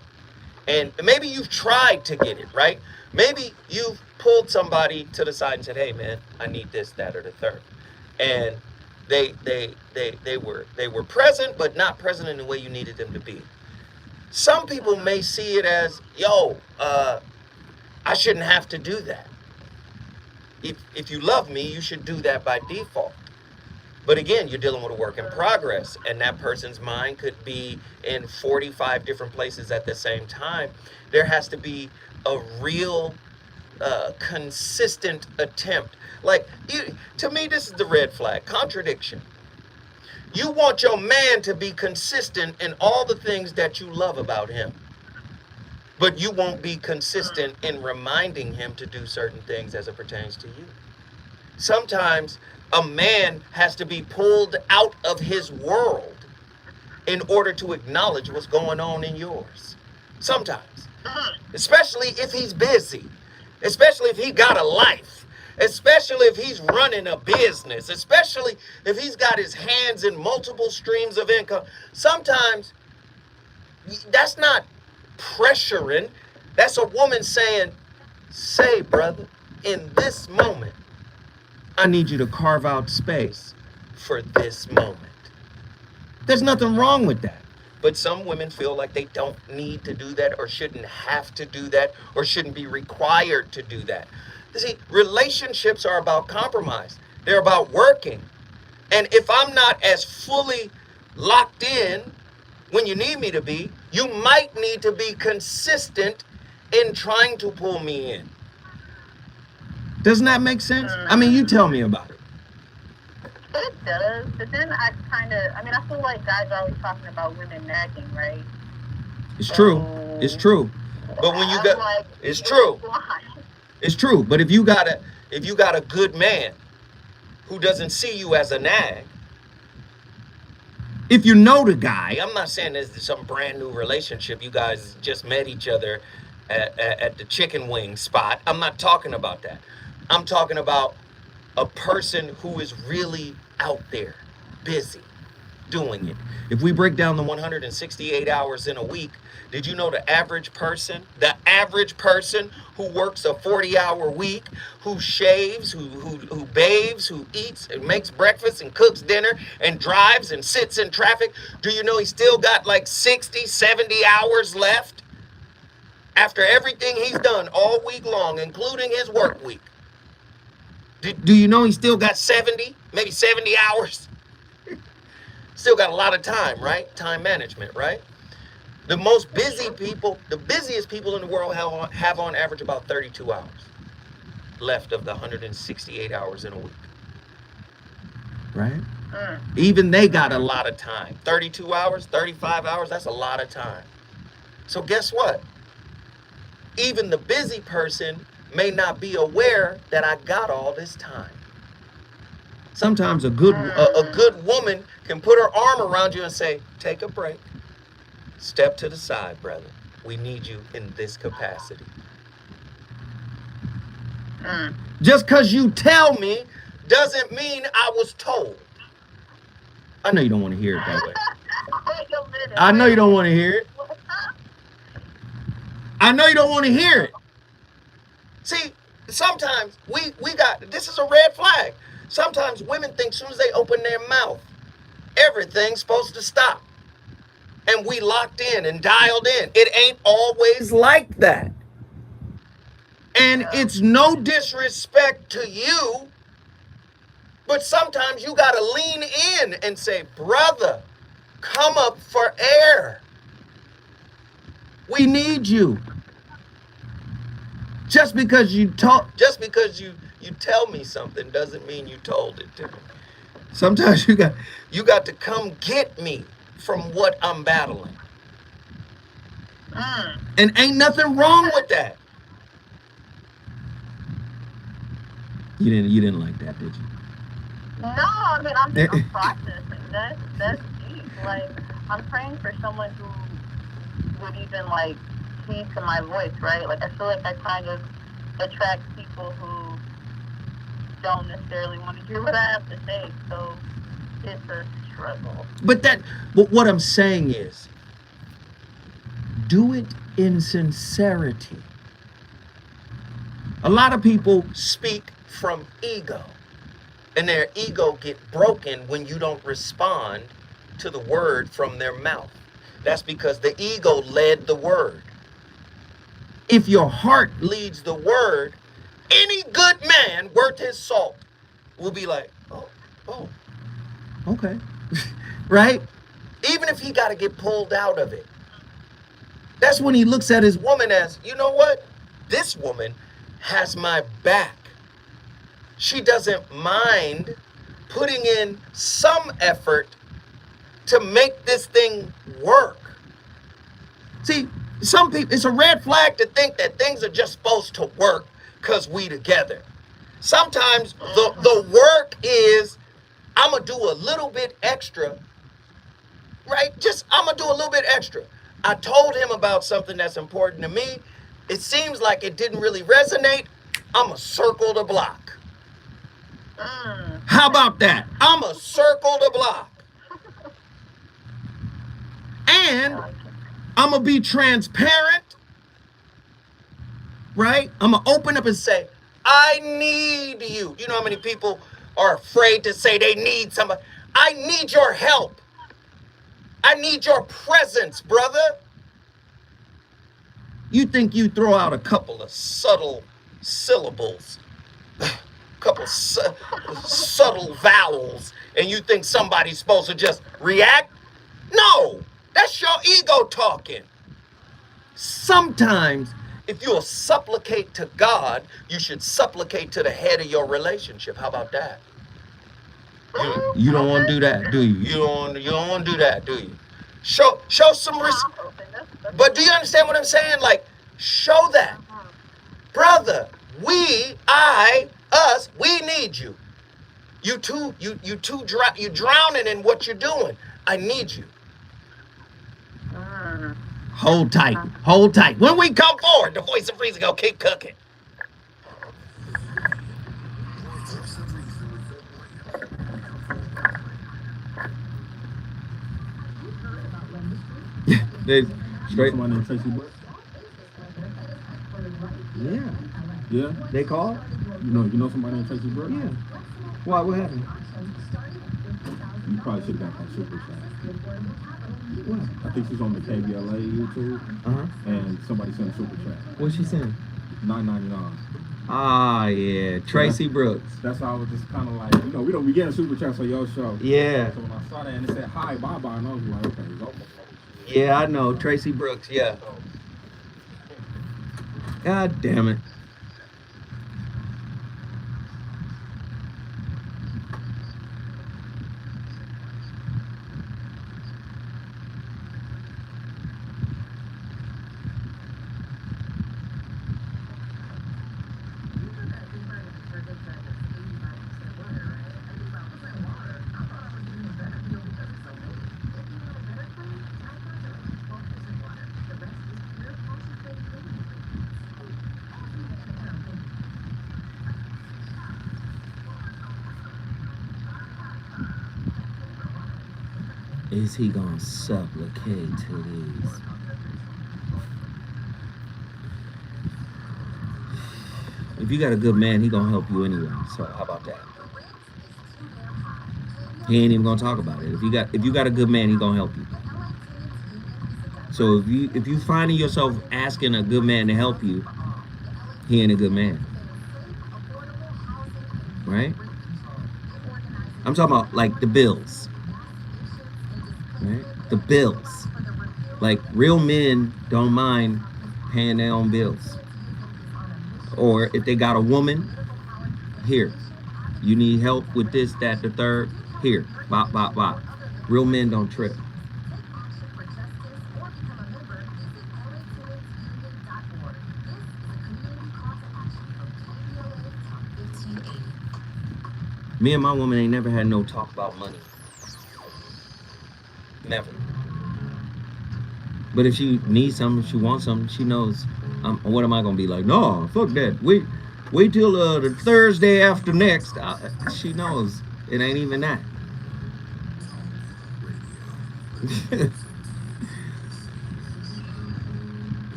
And maybe you've tried to get it, right? Maybe you've pulled somebody to the side and said, "Hey, man, I need this, that, or the third," and they were present, but not present in the way you needed them to be. Some people may see it as, "Yo, I shouldn't have to do that. If you love me, you should do that by default." But again, you're dealing with a work in progress, and that person's mind could be in 45 different places at the same time. There has to be a real, consistent attempt. Like, to me, this is the red flag contradiction. You want your man to be consistent in all the things that you love about him, but you won't be consistent in reminding him to do certain things as it pertains to you. Sometimes a man has to be pulled out of his world in order to acknowledge what's going on in yours. Sometimes, especially if he's busy, especially if he got a life, especially if he's running a business, especially if he's got his hands in multiple streams of income. Sometimes that's not pressuring. That's a woman saying, "Say, brother, in this moment, I need you to carve out space for this moment." There's nothing wrong with that. But some women feel like they don't need to do that, or shouldn't have to do that, or shouldn't be required to do that. You see, relationships are about compromise. They're about working. And if I'm not as fully locked in when you need me to be, you might need to be consistent in trying to pull me in. Doesn't that make sense? I mean, you tell me about it. It does, but then I feel like guys are always talking about women nagging, right? It's true. It's true. But when you got, like, it's true. Why? It's true. But if you got a good man who doesn't see you as a nag, if you know the guy, I'm not saying this is some brand new relationship. You guys just met each other at the chicken wing spot. I'm not talking about that. I'm talking about a person who is really out there, busy, doing it. If we break down the 168 hours in a week, did you know the average person who works a 40-hour week, who shaves, who bathes, who eats and makes breakfast and cooks dinner and drives and sits in traffic, do you know he still got like 60, 70 hours left after everything he's done all week long, including his work week? Do you know he still got 70, maybe 70 hours? Still got a lot of time, right? Time management, right? The most busy people, the busiest people in the world have on average about 32 hours left of the 168 hours in a week. Right? Even they got a lot of time. 32 hours, 35 hours, that's a lot of time. So guess what? Even the busy person may not be aware that I got all this time. Sometimes a good woman can put her arm around you and say, "Take a break. Step to the side, brother. We need you in this capacity." Just because you tell me doesn't mean I was told. I know you don't want to hear it that way. Wait a minute. I know you don't want to hear it. I know you don't want to hear it. See, sometimes we got, this is a red flag. Sometimes women think as soon as they open their mouth, everything's supposed to stop. And we locked in and dialed in. It ain't always like that. And it's no disrespect to you, but sometimes you got to lean in and say, "Brother, come up for air." We need you. Just because you tell me something doesn't mean you told it to me. Sometimes you got to come get me from what I'm battling. And ain't nothing wrong with that. You didn't like that, did you? No, I mean I'm processing. That's deep. Like I'm praying for someone who would even like heed to my voice, right? Like I feel like I kind of attract people who don't necessarily want to hear what I have to say. So it's a struggle. But what I'm saying is, do it in sincerity. A lot of people speak from ego, and their ego get broken when you don't respond to the word from their mouth. That's because the ego led the word. If your heart leads the word, any good man worth his salt will be like, oh, okay, right? Even if he got to get pulled out of it. That's when he looks at his woman as, you know what? This woman has my back. She doesn't mind putting in some effort to make this thing work. See, some people, it's a red flag to think that things are just supposed to work because we together. Sometimes the work is, I'm going to do a little bit extra, right? I'm going to do a little bit extra. I told him about something that's important to me. It seems like it didn't really resonate. I'm going to circle the block. How about that? I'm going to circle the block. And I'm going to be transparent, right? I'm going to open up and say, I need you. You know how many people are afraid to say they need somebody? I need your help. I need your presence, brother. You think you throw out a couple of subtle syllables, a couple of subtle vowels, and you think somebody's supposed to just react? No, that's your ego talking. Sometimes, if you'll supplicate to God, you should supplicate to the head of your relationship. How about that? You don't want to do that, do you? You don't want to do that, do you? Show some respect. But do you understand what I'm saying? Like, show that. Brother, us, we need you. You drowning in what you're doing. I need you. Hold tight. Hold tight. When we come forward, the voice of reason gonna keep cooking. They straight. Somebody named Tracy Brooks? Yeah. Yeah? They called? You know somebody named Tracy Brooks? Yeah. Why? What happened? You probably should have got that super chat. What? I think she's on the KBLA YouTube, and somebody sent a super chat. What's she saying? $9.99. Ah, yeah. Tracy Brooks. That's why I was just kind of like, we don't be getting super chats on your show. Yeah. So when I saw that and it said hi, bye-bye, and I was like, okay, it's over. Yeah, I know. Tracy Brooks, yeah. God damn it. Is he gonna supplicate to these? If you got a good man, he gonna help you anyway. So how about that? He ain't even gonna talk about it. If you got a good man, he gonna help you. So if you finding yourself asking a good man to help you, he ain't a good man. Right? I'm talking about like the bills. Right? The bills. Like real men don't mind paying their own bills. Or if they got a woman, here, you need help with this, that, the third, here, bop, bop, bop. Real men don't trip. Me and my woman ain't never had no talk about money. Never. But if she needs something, if she wants something, she knows. What am I gonna be like? No, fuck that. Wait till the Thursday after next. She knows it ain't even that.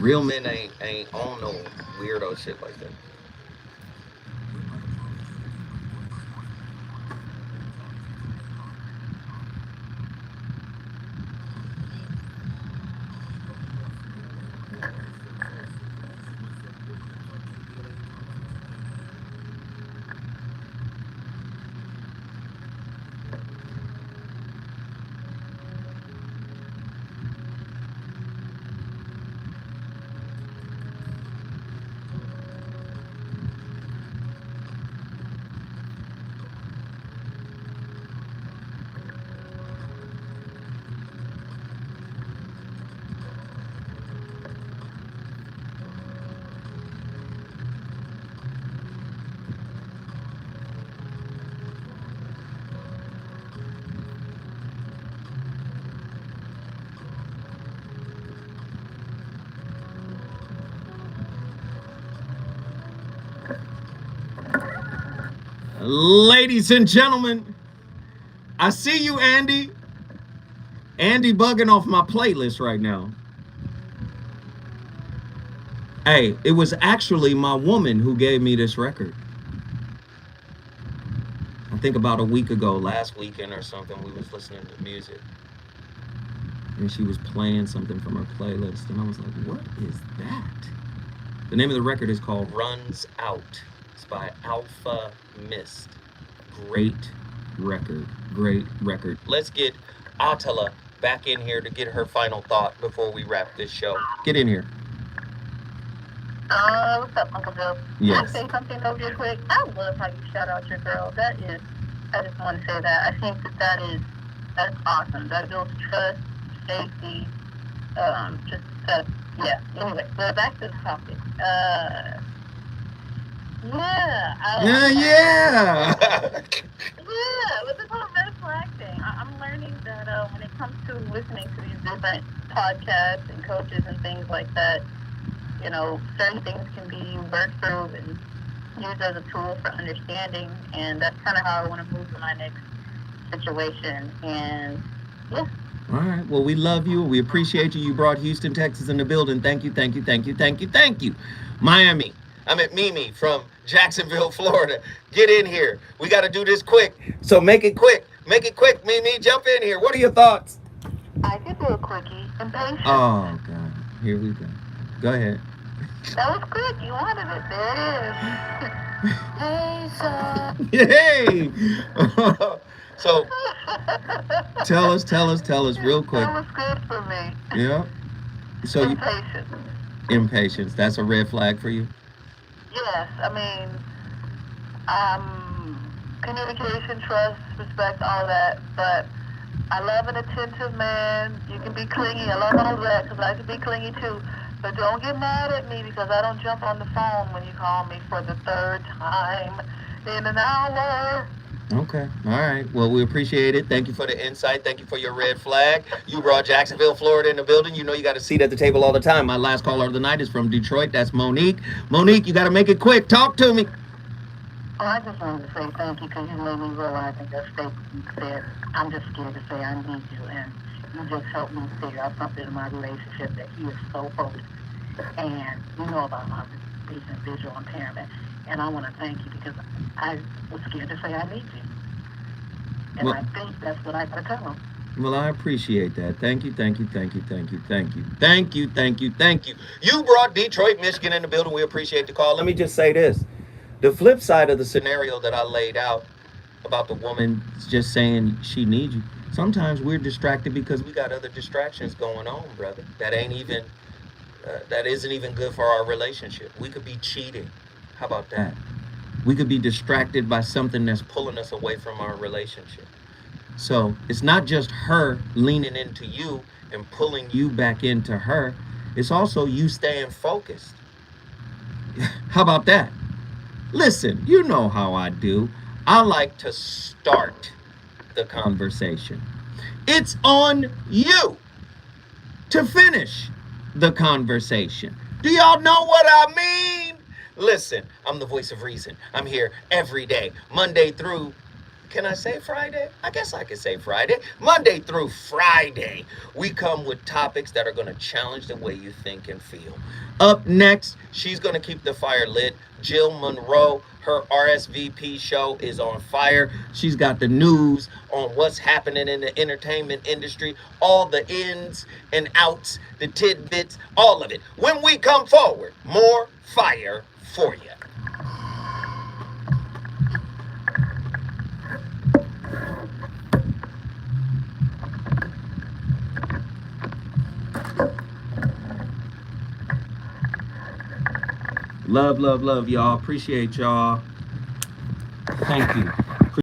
Real men ain't on no weirdo shit like that. Ladies and gentlemen, I see you, Andy. Andy bugging off my playlist right now. Hey, it was actually my woman who gave me this record. I think about a week ago, last weekend or something, we was listening to music. And she was playing something from her playlist. And I was like, what is that? The name of the record is called Runs Out. It's by Alpha Mist. Great record. Great record. Let's get Atala back in here to get her final thought before we wrap this show. Get in here. What's up, Uncle Joe? Yes. Can I say something though real quick? I love how you shout out your girl. I just want to say that. I think that's awesome. That builds trust, safety, yeah. Anyway, so back to the topic. Yeah. With this whole red flag thing, I'm learning that when it comes to listening to these different podcasts and coaches and things like that, you know, certain things can be worked through and used as a tool for understanding, and that's kind of how I want to move to my next situation. And yeah. All right. Well, we love you. We appreciate you. You brought Houston, Texas in the building. Thank you, thank you, thank you, thank you, thank you. Miami. I'm at Mimi from Jacksonville, Florida. Get in here. We got to do this quick. So make it quick. Make it quick, Mimi. Jump in here. What are your thoughts? I could do a quickie. Impatient. Oh, God. Here we go. Go ahead. That was quick. You wanted it. There it is. Hey, Hey. So tell us real quick. That was good for me. Yeah. So Impatience. Impatience. That's a red flag for you? Yes. I mean, communication, trust, respect, all that. But I love an attentive man. You can be clingy. I love all that because I can be clingy too. But don't get mad at me because I don't jump on the phone when you call me for the third time in an hour. Okay. All right. Well, we appreciate it. Thank you for the insight. Thank you for your red flag. You brought Jacksonville, Florida in the building. You know you got a seat at the table all the time. My last caller of the night is from Detroit. That's Monique. Monique, you got to make it quick. Talk to me. Oh, I just wanted to say thank you because you made me realize in your statement you said, I'm just scared to say I need you. And you just helped me figure out something in my relationship that he is so focused. And you know about my recent visual impairment. And I want to thank you because I was scared to say I need you. And Well, I think that's what I got to tell him. Well, I appreciate that. Thank you, thank you, thank you, thank you, thank you. Thank you, thank you, thank you. You brought Detroit, Michigan in the building. We appreciate the call. Let me just say this. The flip side of the scenario that I laid out about the woman just saying she needs you. Sometimes we're distracted because we got other distractions going on, brother. That isn't even good for our relationship. We could be cheating. How about that? We could be distracted by something that's pulling us away from our relationship. So it's not just her leaning into you and pulling you back into her. It's also you staying focused. How about that? Listen, you know how I do. I like to start the conversation. It's on you to finish the conversation. Do y'all know what I mean? Listen, I'm the voice of reason. I'm here every day, Monday through, can I say Friday? I guess I can say Friday. Monday through Friday, we come with topics that are going to challenge the way you think and feel. Up next, she's going to keep the fire lit. Jill Monroe, her RSVP show is on fire. She's got the news on what's happening in the entertainment industry, all the ins and outs, the tidbits, all of it. When we come forward, more fire for you. Love, love, love, y'all. Appreciate y'all. Thank you.